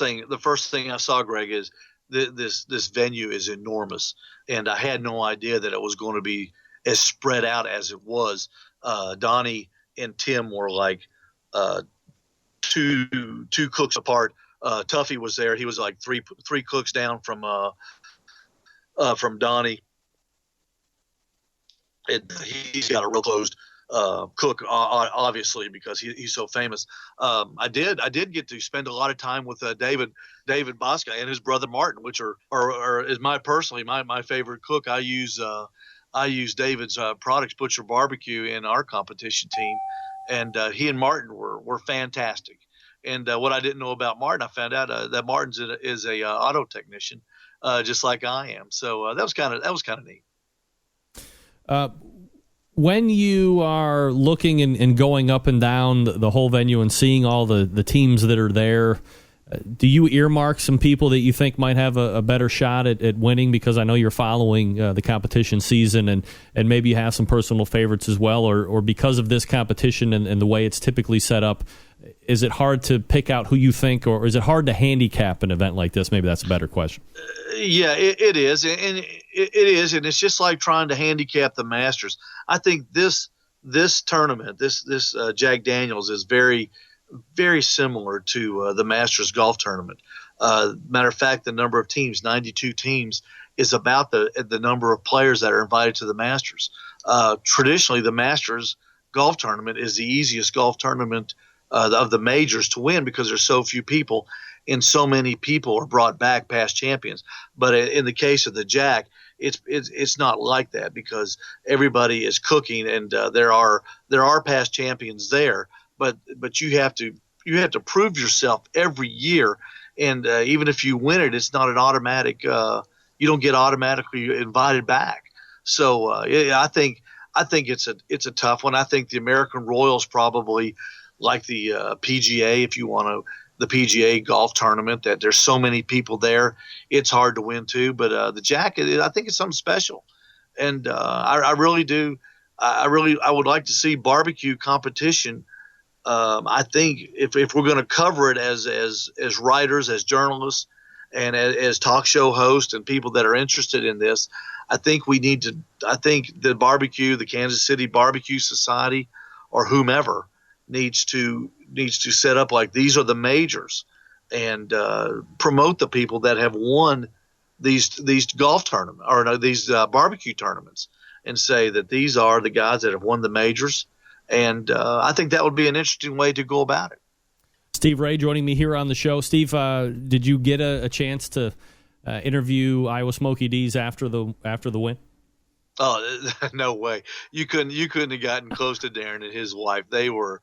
thing I saw, Greg, is this venue is enormous, and I had no idea that it was going to be as spread out as it was. Donnie and Tim were like two cooks apart. Tuffy was there. He was like three cooks down from Donnie. He's got a real closed cook, obviously, because he's so famous. I did get to spend a lot of time with David Bosca and his brother Martin, which is my favorite cook. I use David's products, Butcher Barbecue, in our competition team, and he and Martin were fantastic. And what I didn't know about Martin, I found out that Martin is a auto technician, just like I am. So that was kind of neat. When you are looking and going up and down the whole venue and seeing all the teams that are there, do you earmark some people that you think might have a better shot at winning? Because I know you're following the competition season, and maybe you have some personal favorites as well, or because of this competition and the way it's typically set up, is it hard to pick out who you think, or is it hard to handicap an event like this? Maybe that's a better question. Yeah, it is, and it is, and it's just like trying to handicap the Masters. I think this tournament, this Jack Daniels, is very, very similar to the Masters golf tournament. Matter of fact, the number of teams, 92 teams, is about the number of players that are invited to the Masters. Traditionally, the Masters golf tournament is the easiest golf tournament of the majors to win because there's so few people and so many people are brought back past champions. But in the case of the Jack, it's not like that because everybody is cooking and there are past champions there. But you have to prove yourself every year, and even if you win it, it's not an automatic. You don't get automatically invited back. So I think it's a tough one. I think the American Royals probably like the PGA, if you want to, the PGA golf tournament, that there's so many people there, it's hard to win too. But the Jack, I think it's something special, and I really do. I would like to see barbecue competition. I think if we're going to cover it as writers, as journalists, and as talk show hosts and people that are interested in this, I think we need to. I think the Kansas City Barbecue Society, or whomever, needs to set up like these are the majors, and promote the people that have won these golf tournaments or these barbecue tournaments, and say that these are the guys that have won the majors. And I think that would be an interesting way to go about it. Steve Ray joining me here on the show. Steve, did you get a chance to interview Iowa Smokey D's after the win? Oh, no way! You couldn't have gotten close to Darren and his wife. They were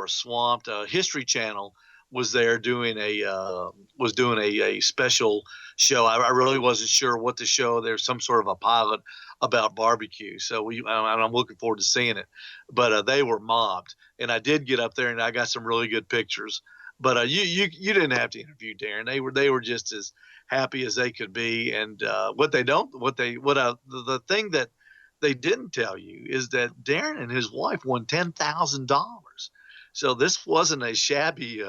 swamped. History Channel was there doing a special show. I really wasn't sure what the show. There's some sort of a pilot about barbecue, so I'm looking forward to seeing it. But they were mobbed, and I did get up there and I got some really good pictures. But you didn't have to interview Darren. They were just as happy as they could be. And the thing that they didn't tell you is that Darren and his wife won $10,000. So this wasn't a shabby,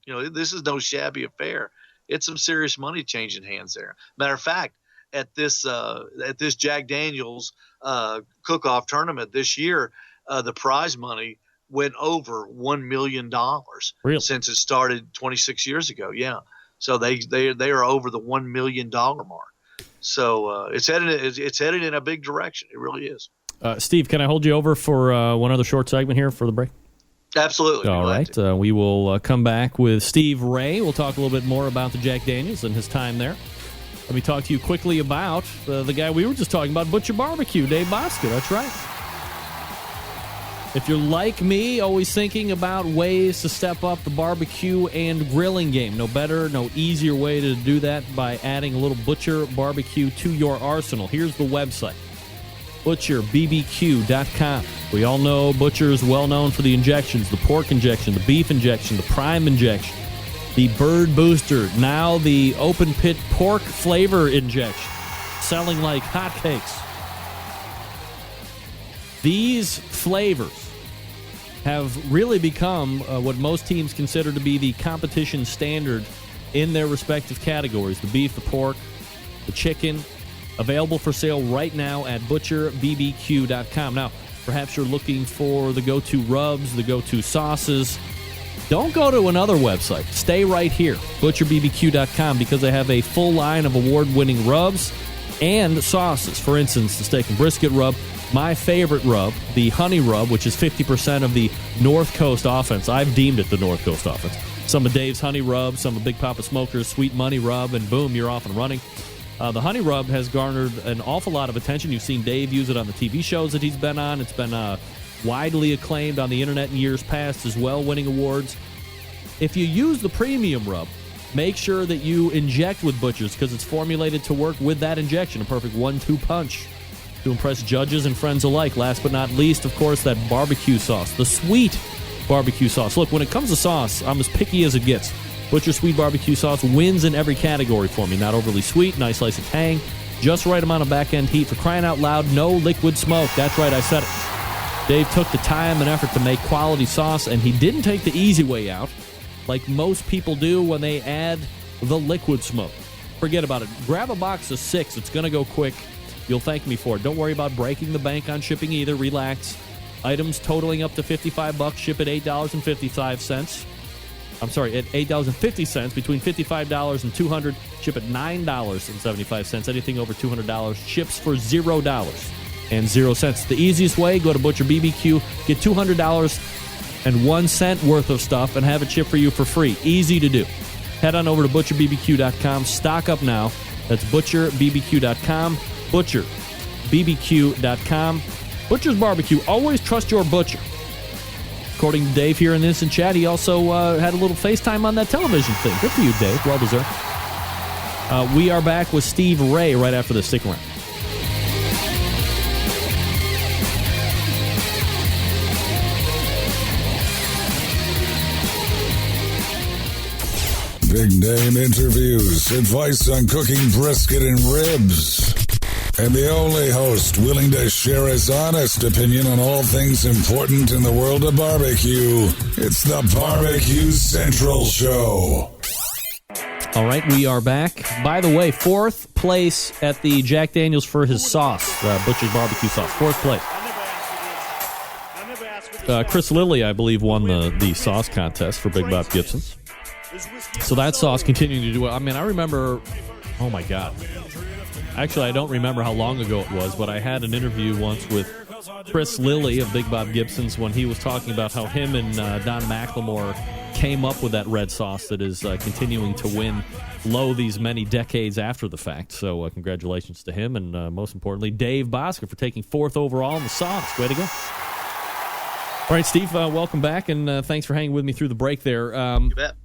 this is no shabby affair. It's some serious money changing hands there. Matter of fact, at this Jack Daniles cook-off tournament this year, the prize money went over $1 million since it started 26 years ago. Yeah, so they are over the $1 million mark. So it's headed in a big direction. It really is. Steve, can I hold you over for one other short segment here for the break? Absolutely. All right. We will come back with Steve Ray. We'll talk a little bit more about the Jack Daniels and his time there. Let me talk to you quickly about the guy we were just talking about, Butcher Barbecue, Dave Bosca. That's right. If you're like me, always thinking about ways to step up the barbecue and grilling game, no better, no easier way to do that by adding a little Butcher Barbecue to your arsenal. Here's the website, ButcherBBQ.com. We all know Butcher is well known for the injections, the pork injection, the beef injection, the prime injection, the bird booster, now the open pit pork flavor injection, selling like hotcakes. These flavors have really become what most teams consider to be the competition standard in their respective categories. The beef, the pork, the chicken, available for sale right now at ButcherBBQ.com. Now, perhaps you're looking for the go-to rubs, the go-to sauces. Don't go to another website. Stay right here, ButcherBBQ.com, because they have a full line of award-winning rubs and sauces. For instance, the steak and brisket rub, my favorite rub, the honey rub, which is 50% of the North Coast offense. I've deemed it the North Coast offense. Some of Dave's honey rub, some of Big Papa Smoker's sweet money rub, and boom, you're off and running. The honey rub has garnered an awful lot of attention. You've seen Dave use it on the TV shows that he's been on. It's been widely acclaimed on the internet in years past as well, winning awards. If you use the premium rub, make sure that you inject with Butcher's because it's formulated to work with that injection, a perfect 1-2 punch to impress judges and friends alike. Last but not least, of course, that barbecue sauce, the sweet barbecue sauce. Look, when it comes to sauce, I'm as picky as it gets. Butcher's sweet barbecue sauce wins in every category for me. Not overly sweet, nice slice of tang, just right amount of back-end heat. For crying out loud, no liquid smoke. That's right, I said it. Dave took the time and effort to make quality sauce, and he didn't take the easy way out like most people do when they add the liquid smoke. Forget about it. Grab a box of 6. It's going to go quick. You'll thank me for it. Don't worry about breaking the bank on shipping either. Relax. Items totaling up to $55 ship at $8.55. I'm sorry, at $8.50. Between $55 and $200, ship at $9.75. Anything over $200 ships for $0. The easiest way, go to Butcher BBQ, get $200.01 worth of stuff, and have it shipped for you for free. Easy to do. Head on over to butcherbbq.com. Stock up now. That's butcherbbq.com. Butcherbbq.com. Butcher's Barbecue. Always trust your butcher. According to Dave here in this Instant Chat, he also had a little FaceTime on that television thing. Good for you, Dave. Well deserved. We are back with Steve Ray right after this. Stick around. Big name interviews, advice on cooking brisket and ribs, and the only host willing to share his honest opinion on all things important in the world of barbecue. It's the Barbecue Central Show. All right, we are back. By the way, 4th place at the Jack Daniels for his sauce, Butcher's Barbecue sauce. 4th place. Chris Lilly, I believe, won the sauce contest for Big Bob Gibson's. So that sauce continuing to do well. I mean, I remember, oh my God. Actually, I don't remember how long ago it was, but I had an interview once with Chris Lilly of Big Bob Gibson's when he was talking about how him and Don McLemore came up with that red sauce that is continuing to win low these many decades after the fact. So congratulations to him, and most importantly, Dave Bosca for taking 4th overall in the sauce. Way to go. All right, Steve, welcome back, and thanks for hanging with me through the break there. You bet.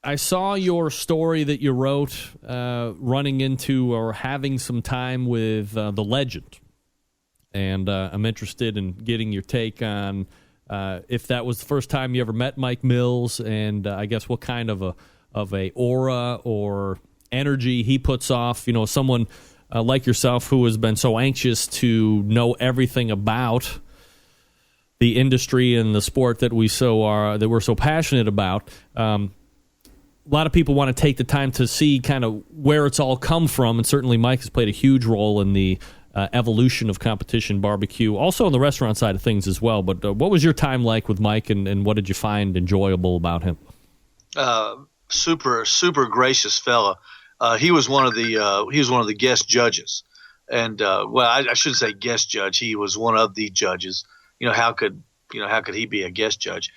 I saw your story that you wrote running into or having some time with the legend, and I'm interested in getting your take on if that was the first time you ever met Mike Mills, and I guess what kind of a aura or energy he puts off. You know, someone like yourself who has been so anxious to know everything about the industry and the sport that we're so passionate about. A lot of people want to take the time to see kind of where it's all come from, and certainly Mike has played a huge role in the evolution of competition barbecue, also on the restaurant side of things as well. But what was your time like with Mike, and what did you find enjoyable about him? Super gracious fella. He was one of the guest judges, and I shouldn't say guest judge. He was one of the judges. How could he be a guest judge?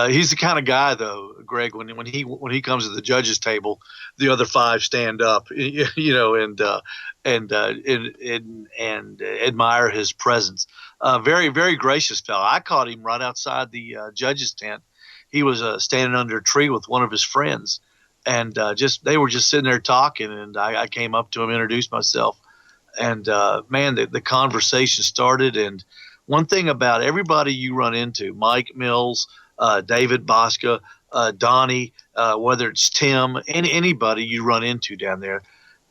He's the kind of guy, though, Greg. When he comes to the judges' table, the other 5 stand up, and admire his presence. Very, very gracious fellow. I caught him right outside the judges' tent. He was standing under a tree with one of his friends, and they were just sitting there talking. And I came up to him, introduced myself, and the conversation started. And one thing about everybody you run into, Mike Mills, David Bosca, Donnie, whether it's Tim, anybody you run into down there,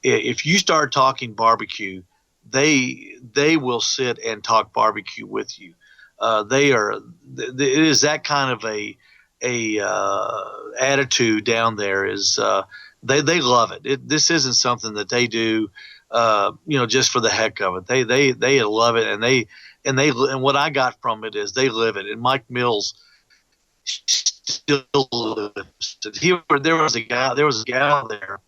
if you start talking barbecue, they will sit and talk barbecue with you. It is that kind of a attitude down there. Is they love it. This isn't something that they do, just for the heck of it. They love it, and what I got from it is they live it. And Mike Mills still lives it. There was a gal there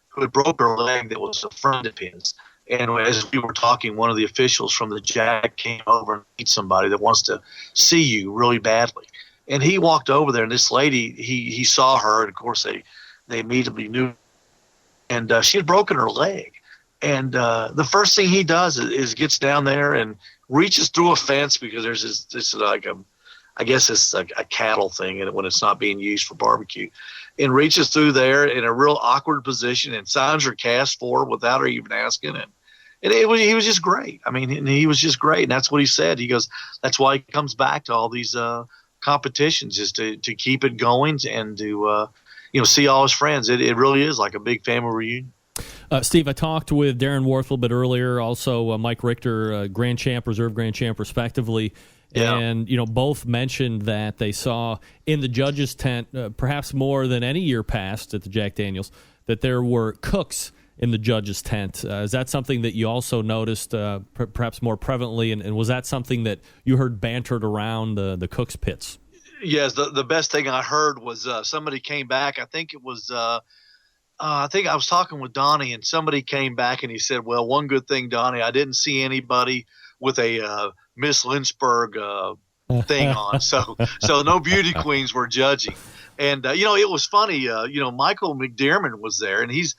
who had broke her leg that was a friend of his. And as we were talking, one of the officials from the Jack came over and meet somebody that wants to see you really badly. And he walked over there, and this lady, he saw her, and of course they immediately knew. And she had broken her leg. And the first thing he does is gets down there and reaches through a fence, because there's this like I guess it's a cattle thing, and when it's not being used for barbecue, and reaches through there in a real awkward position and signs her cast for her without her even asking. And he was just great. I mean, he was just great. And that's what he said. He goes, that's why he comes back to all these competitions, is to keep it going and to, see all his friends. It really is like a big family reunion. Steve, I talked with Darren Warth a little bit earlier, also Mike Richter, Grand Champ, Reserve Grand Champ, respectively. Yeah. And, both mentioned that they saw in the judges' tent, perhaps more than any year past at the Jack Daniels, that there were cooks in the judges' tent. Is that something that you also noticed perhaps more prevalently? And was that something that you heard bantered around the cooks' pits? Yes, the best thing I heard was somebody came back. I think it was I think I was talking with Donnie, and somebody came back and he said, "Well, one good thing, Donnie, I didn't see anybody with a Miss Lynchburg thing on, so no beauty queens were judging." And it was funny. Michael McDermott was there, and he's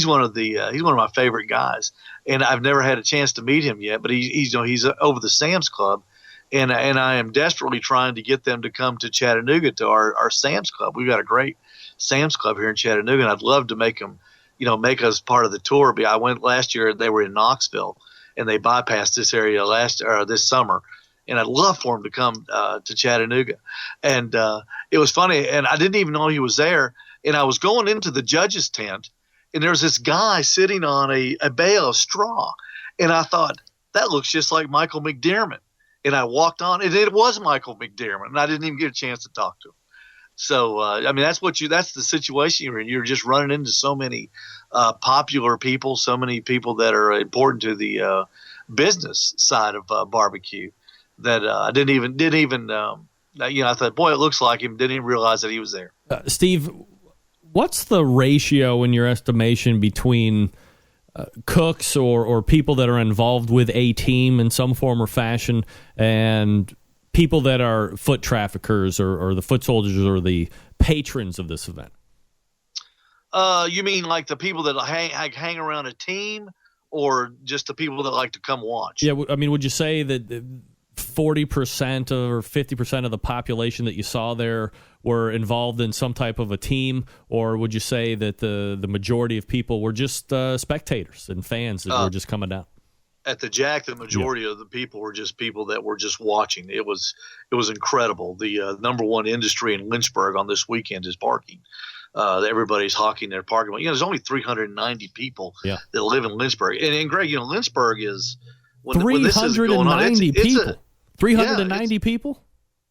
one of my favorite guys. And I've never had a chance to meet him yet, but he's over the Sam's Club, and I am desperately trying to get them to come to Chattanooga to our Sam's Club. We've got a great Sam's Club here in Chattanooga, and I'd love to make them, make us part of the tour. But I went last year; they were in Knoxville, and they bypassed this area this summer. And I'd love for him to come to Chattanooga. And it was funny, and I didn't even know he was there. And I was going into the judge's tent, and there was this guy sitting on a bale of straw. And I thought, that looks just like Michael McDermott. And I walked on, and it was Michael McDermott, and I didn't even get a chance to talk to him. So, that's the situation you're in. You're just running into so many popular people, so many people that are important to the business side of barbecue. That I didn't even I thought, boy, it looks like him. Didn't even realize that he was there. Steve, what's the ratio in your estimation between cooks or people that are involved with a team in some form or fashion and people that are foot traffickers or the foot soldiers or the patrons of this event? You mean like the people that hang around a team, or just the people that like to come watch? Yeah, I mean, would you say that 40% or 50% of the population that you saw there were involved in some type of a team, or would you say that the majority of people were just spectators and fans that were just coming down? At the Jack, the majority of the people were just people that were just watching. It was incredible. The number one industry in Lynchburg on this weekend is parking. Everybody's hawking their parking lot. There's only 390 people that live in Lynchburg, and Greg, Lynchburg is. When this is going on, it's people. 390 people?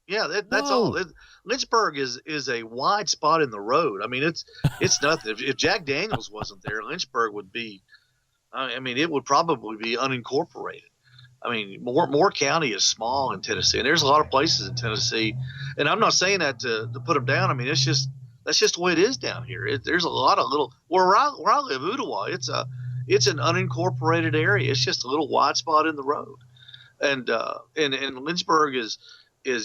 Yeah, that's all. Lynchburg is a wide spot in the road. I mean, it's nothing. If Jack Daniles wasn't there, Lynchburg would be. It would probably be unincorporated. I mean, Moore County is small in Tennessee, and there's a lot of places in Tennessee. And I'm not saying that to put them down. I mean, that's just the way it is down here. There's a lot of little where I live, Ottawa. It's an unincorporated area. It's just a little wide spot in the road, and Lynchburg is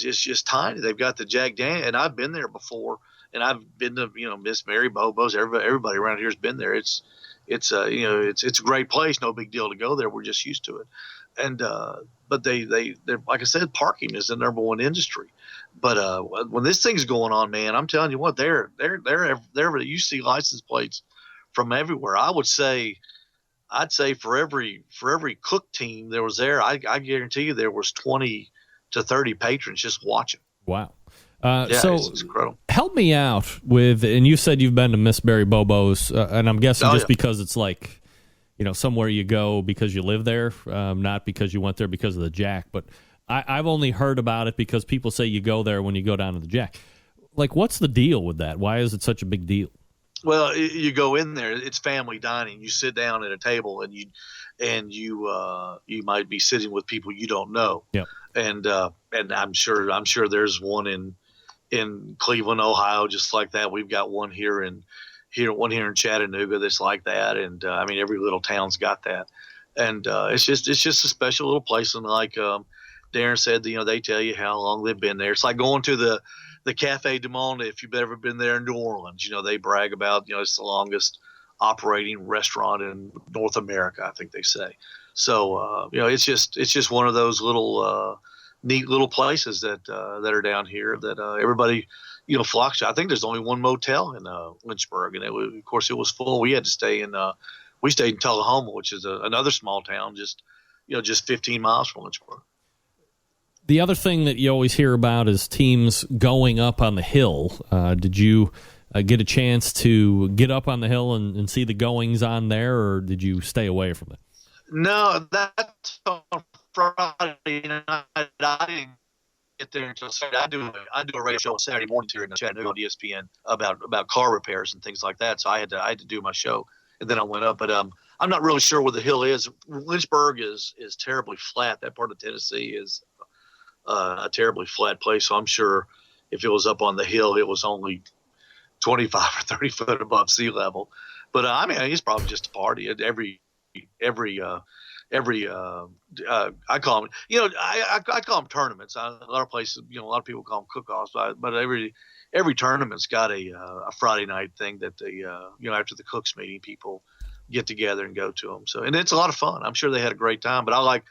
just tiny. They've got the Jack Daniels, and I've been there before, and I've been to Miss Mary Bobo's. Everybody around here has been there. It's a great place. No big deal to go there. We're just used to it, and but they're like I said, parking is the number one industry. But when this thing's going on, man, I'm telling you what, they're you see license plates from everywhere. I'd say for every cook team there was there, I guarantee you there was 20 to 30 patrons just watching. Wow. So it's incredible. Help me out with, and you said you've been to Miss Mary Bobo's, and I'm guessing because it's like, somewhere you go because you live there, not because you went there because of the Jack. But I've only heard about it because people say you go there when you go down to the Jack. Like, what's the deal with that? Why is it such a big deal? Well, you go in there. It's family dining. You sit down at a table, and you might be sitting with people you don't know. Yeah. And I'm sure there's one in Cleveland, Ohio, just like that. We've got one here in Chattanooga that's like that. And every little town's got that. And it's just a special little place. And like Darren said, they tell you how long they've been there. It's like going to the Cafe du Monde, if you've ever been there in New Orleans. They brag about, it's the longest operating restaurant in North America, I think they say. So, it's just one of those little neat little places that are down here that everybody, flocks to. I think there's only one motel in Lynchburg, and of course it was full. We had to stay we stayed in Tullahoma, which is another small town, just 15 miles from Lynchburg. The other thing that you always hear about is teams going up on the hill. Did you get a chance to get up on the hill and see the goings on there, or did you stay away from it? No, that's on Friday night. I didn't get there until Saturday. I do a radio show on Saturday mornings here in Chattanooga on ESPN about car repairs and things like that. So I had to do my show, and then I went up. But I'm not really sure where the hill is. Lynchburg is terribly flat. That part of Tennessee is a terribly flat place. So I'm sure if it was up on the hill, it was only 25 or 30 foot above sea level. But I mean, it's probably just a party at every I call them, I call them tournaments. A lot of places, a lot of people call them cook-offs, but every tournament's got a Friday night thing that they, after the cooks meeting, people get together and go to them. So, and it's a lot of fun. I'm sure they had a great time, but I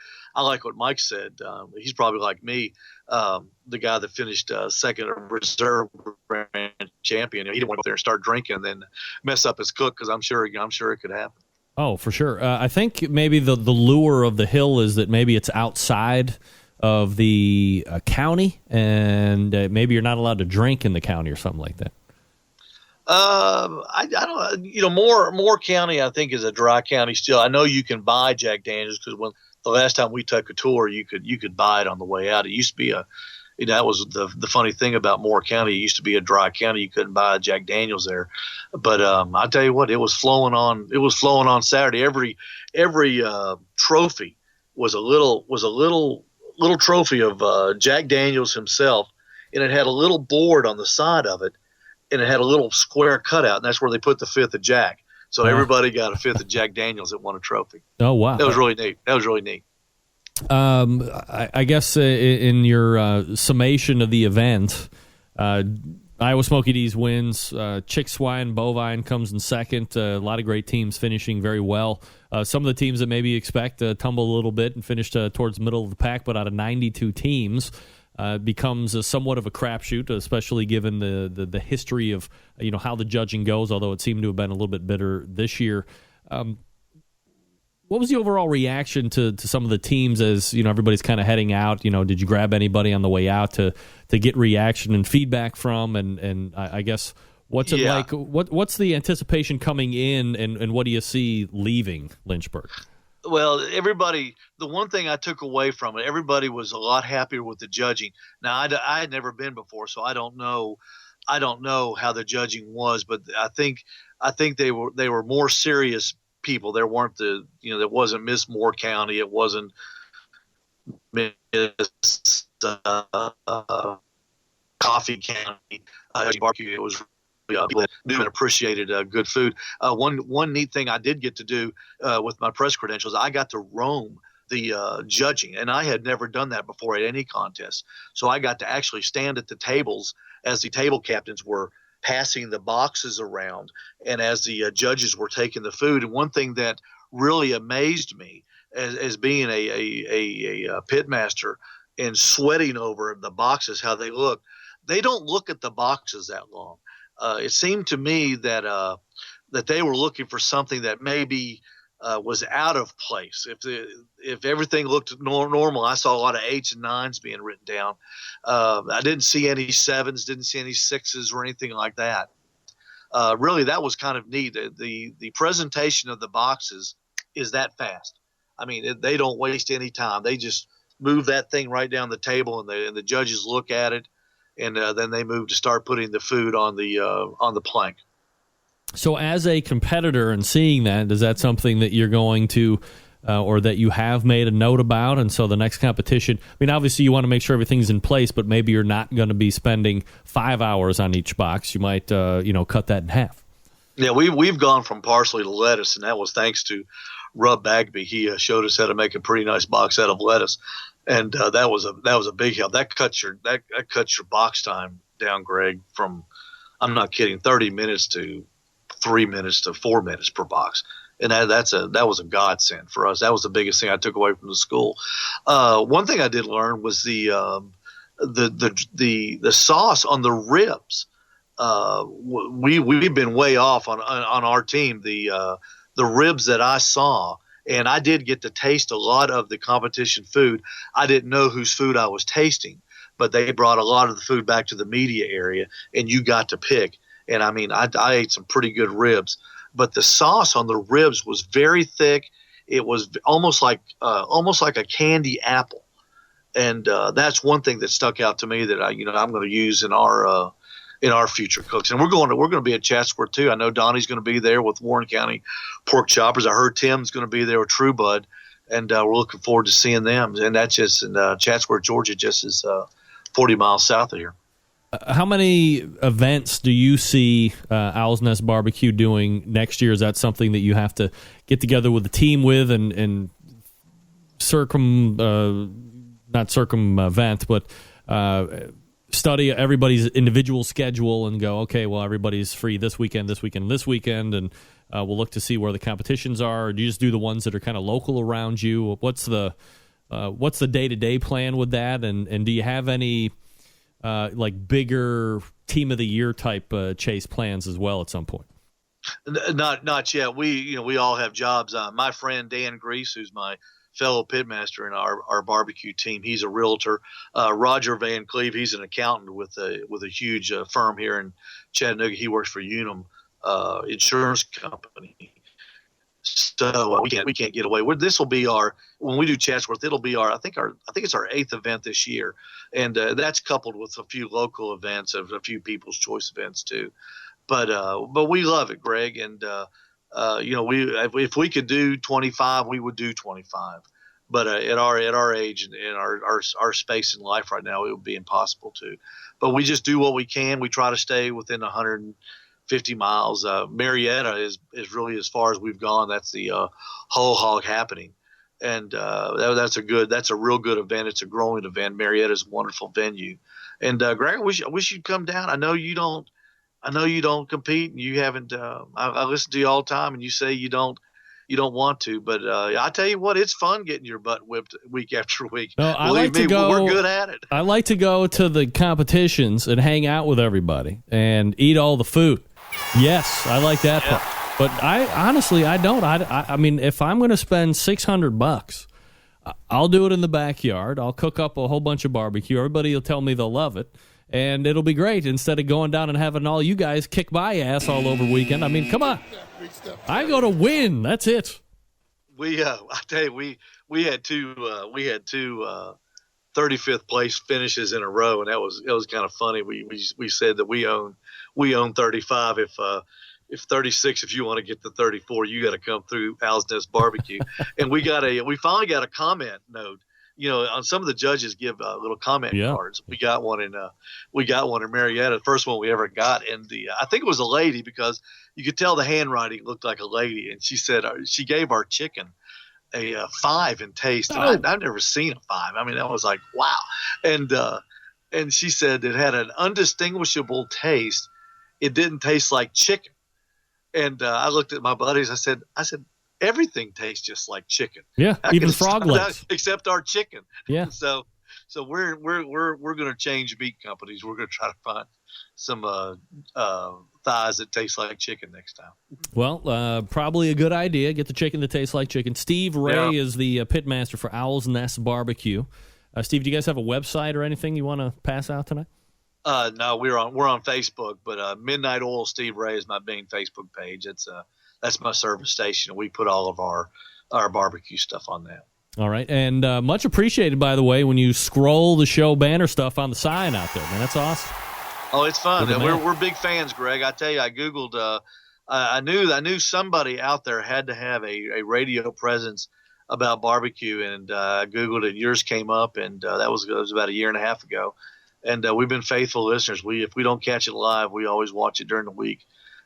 like what Mike said. He's probably like me, the guy that finished second reserve grand champion. He didn't want to go there and start drinking and then mess up his cook, because I'm sure it could happen. Oh, for sure. I think maybe the lure of the hill is that maybe it's outside of the county, and maybe you're not allowed to drink in the county or something like that. I don't. Moore County, I think, is a dry county still. I know you can buy Jack Daniels, because when the last time we took a tour, you could buy it on the way out. It used to be that was the funny thing about Moore County. It used to be a dry county. You couldn't buy Jack Daniels there. But I tell you what, it was flowing on Saturday. Every trophy was a little trophy of Jack Daniels himself, and it had a little board on the side of it, and it had a little square cutout, and that's where they put the fifth of Jack. So everybody got a fifth of Jack Daniels that won a trophy. Oh, wow. That was really neat. I guess in your summation of the event, Iowa Smokey D's wins. Chix, Swine and Bovine comes in second. A lot of great teams finishing very well. Some of the teams that maybe expect to tumble a little bit and finish towards the middle of the pack, but out of 92 teams, becomes somewhat of a crapshoot, especially given the history of how the judging goes, although it seemed to have been a little bit bitter this year. What was the overall reaction to some of the teams as everybody's kind of heading out? Did you grab anybody on the way out to get reaction and feedback from? And I guess what's it like? What's the anticipation coming in, and what do you see leaving Lynchburg? Well, the one thing I took away from it, everybody was a lot happier with the judging. Now, I had never been before, so I don't know how the judging was, but I think they were more serious people. There weren't there wasn't Miss Moore County. It wasn't Miss Coffee County. Barbecue. It was knew and appreciated good food. One neat thing I did get to do with my press credentials, I got to roam the judging, and I had never done that before at any contest. So I got to actually stand at the tables as the table captains were passing the boxes around, and as the judges were taking the food. And one thing that really amazed me as being a pitmaster and sweating over the boxes, how they look. They don't look at the boxes that long. It seemed to me that they were looking for something that maybe was out of place. If everything looked normal, I saw a lot of 8s and 9s being written down. I didn't see any 7s, didn't see any 6s or anything like that. Really, that was kind of neat. The presentation of the boxes is that fast. I mean, they don't waste any time. They just move that thing right down the table, and the judges look at it, and then they move to start putting the food on the plank. So as a competitor and seeing that, is that something that you're going to or that you have made a note about? And so the next competition, I mean, obviously you want to make sure everything's in place, but maybe you're not going to be spending 5 hours on each box. You might, cut that in half. Yeah, we've gone from parsley to lettuce, and that was thanks to Rub Bagby. He showed us how to make a pretty nice box out of lettuce, and that was a big help. That cuts your box time down, Greg, from, I'm not kidding, 30 minutes to 3 minutes to 4 minutes per box. And that was a godsend for us. That was the biggest thing I took away from the school. One thing I did learn was the sauce on the ribs. We've been way off on our team. The ribs that I saw, and I did get to taste a lot of the competition food. I didn't know whose food I was tasting, but they brought a lot of the food back to the media area, and you got to pick. And I mean, I ate some pretty good ribs, but the sauce on the ribs was very thick. It was almost like a candy apple, and that's one thing that stuck out to me that I'm going to use in our future cooks. And we're going to be at Chatsworth too. I know Donnie's going to be there with Warren County Pork Choppers. I heard Tim's going to be there with True Bud, and we're looking forward to seeing them. And that's just in Chatsworth, Georgia, just is 40 miles south of here. How many events do you see Owl's Nest BBQ doing next year? Is that something that you have to get together with the team with and not circumvent, but study everybody's individual schedule and go, okay, well, everybody's free this weekend, and we'll look to see where the competitions are? Or do you just do the ones that are kind of local around you? What's the day-to-day plan with that? And do you have any like bigger team of the year type chase plans as well at some point? Not yet. We all have jobs. My friend Dan Grease, who's my fellow pitmaster in our barbecue team, he's a realtor. Roger Van Cleve, he's an accountant with a huge firm here in Chattanooga. He works for Unum Insurance Company. So we can't get away. This will be when we do Chatsworth, it'll be I think it's our 8th event this year, and that's coupled with a few local events, of a few People's Choice events too. But we love it, Greg, and if we could do 25, we would do 25. But at our age and in our space in life right now, it would be impossible to. But we just do what we can. We try to stay within 150 miles. Marietta is really as far as we've gone. That's the whole hog happening, and that's a real good event. It's a growing event. Marietta's a wonderful venue, and Greg, I wish you'd come down. I know you don't compete, and you haven't. I listen to you all the time, and you say you don't want to, but I tell you what, it's fun getting your butt whipped week after week. No, we're good at it. I like to go to the competitions and hang out with everybody and eat all the food. Yes, I like that part. But I honestly don't. I mean, if I'm going to spend $600, I'll do it in the backyard. I'll cook up a whole bunch of barbecue. Everybody will tell me they'll love it. And it'll be great instead of going down and having all you guys kick my ass all over weekend. I mean, come on. I go to win. That's it. I tell you, we had two 35th place finishes in a row, and it was kind of funny. We said that we own 35. If 36, if you want to get to 34, you got to come through Owl's Nest BBQ. And we finally got a comment note. On some of the judges give little comment cards. We got one in Marietta, the first one we ever got, and I think it was a lady, because you could tell the handwriting looked like a lady, and she said she gave our chicken a 5 in taste. And I've never seen a 5. I mean, that was like, wow. And she said it had an undistinguishable taste. It didn't taste like chicken. And I looked at my buddies. I said. Everything tastes just like chicken. Yeah, even frog legs, except our chicken. Yeah. So we're going to change meat companies. We're going to try to find some thighs that taste like chicken next time. Well, probably a good idea. Get the chicken that tastes like chicken. Steve Ray is the pitmaster for Owl's Nest BBQ. Steve, do you guys have a website or anything you want to pass out tonight? No, we're on Facebook, but Midnight Oil Steve Ray is my main Facebook page. That's my service station. We put all of our barbecue stuff on that. All right. And much appreciated, by the way, when you scroll the show banner stuff on the sign out there, man. That's awesome. Oh, it's fun. We're big fans, Greg. I tell you, I Googled. I knew somebody out there had to have a radio presence about barbecue, and I Googled it. Yours came up, and that was about a year and a half ago. And we've been faithful listeners. If we don't catch it live, we always watch it during the week.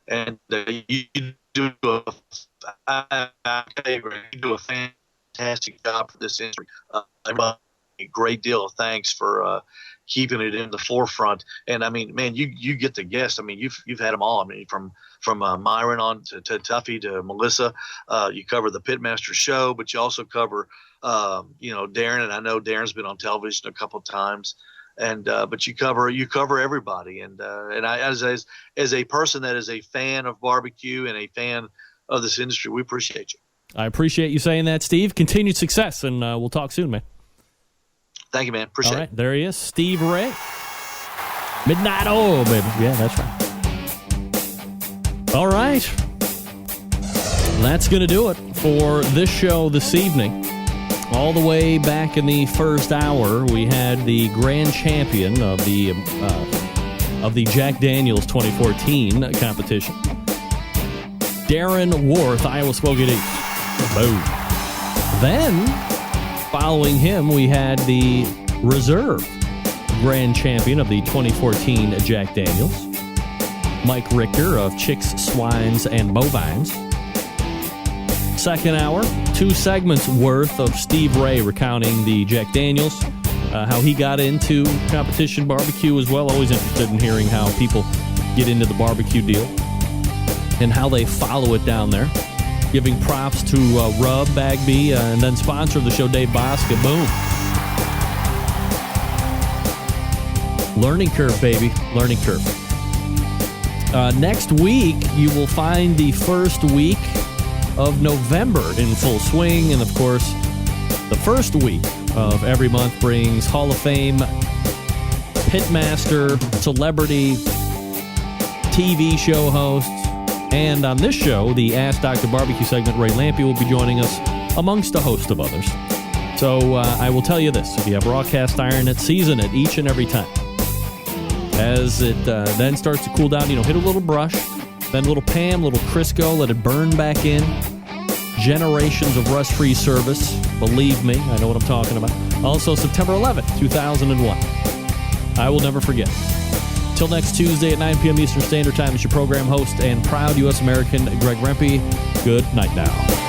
And you do a fantastic job for this industry. A great deal of thanks for keeping it in the forefront. And I mean, man, you get the guests. I mean, you've had them all. I mean, from Myron on to Tuffy to Melissa. You cover the Pitmaster show, but you also cover Darren. And I know Darren's been on television a couple of times. And but you cover everybody, and I as a person that is a fan of barbecue and a fan of this industry, we appreciate you. I appreciate you saying that, Steve. Continued success, and we'll talk soon, man. Thank you, man. Appreciate it. All right, there he is, Steve Ray. Midnight Oil, baby. Yeah, that's right. All right, that's gonna do it for this show this evening. All the way back in the first hour, we had the grand champion of the Jack Daniles 2014 competition, Darren Warth, Iowa Smoky. Boom. Then, following him, we had the reserve grand champion of the 2014 Jack Daniels. Mike Richter of Chix, Swines and Bovines. Second hour, 2 segments worth of Steve Ray recounting the Jack Daniels, how he got into competition barbecue as well. Always interested in hearing how people get into the barbecue deal and how they follow it down there. Giving props to Rub, Bagby, and then sponsor of the show, Dave Bosca. Boom. Learning curve, baby. Learning curve. Next week, you will find the first week of November in full swing. And, of course, the first week of every month brings Hall of Fame, pitmaster, celebrity, TV show hosts. And on this show, the Ask Dr. Barbecue segment, Ray Lampe will be joining us amongst a host of others. So I will tell you this. If you have raw cast iron, season it each and every time. As it then starts to cool down, hit a little brush, then a little Pam, a little Crisco, let it burn back in. Generations of rust-free service. Believe me, I know what I'm talking about. Also, September 11th, 2001. I will never forget. Till next Tuesday at 9 p.m. Eastern Standard Time, is your program host and proud U.S. American, Greg Rempe. Good night now.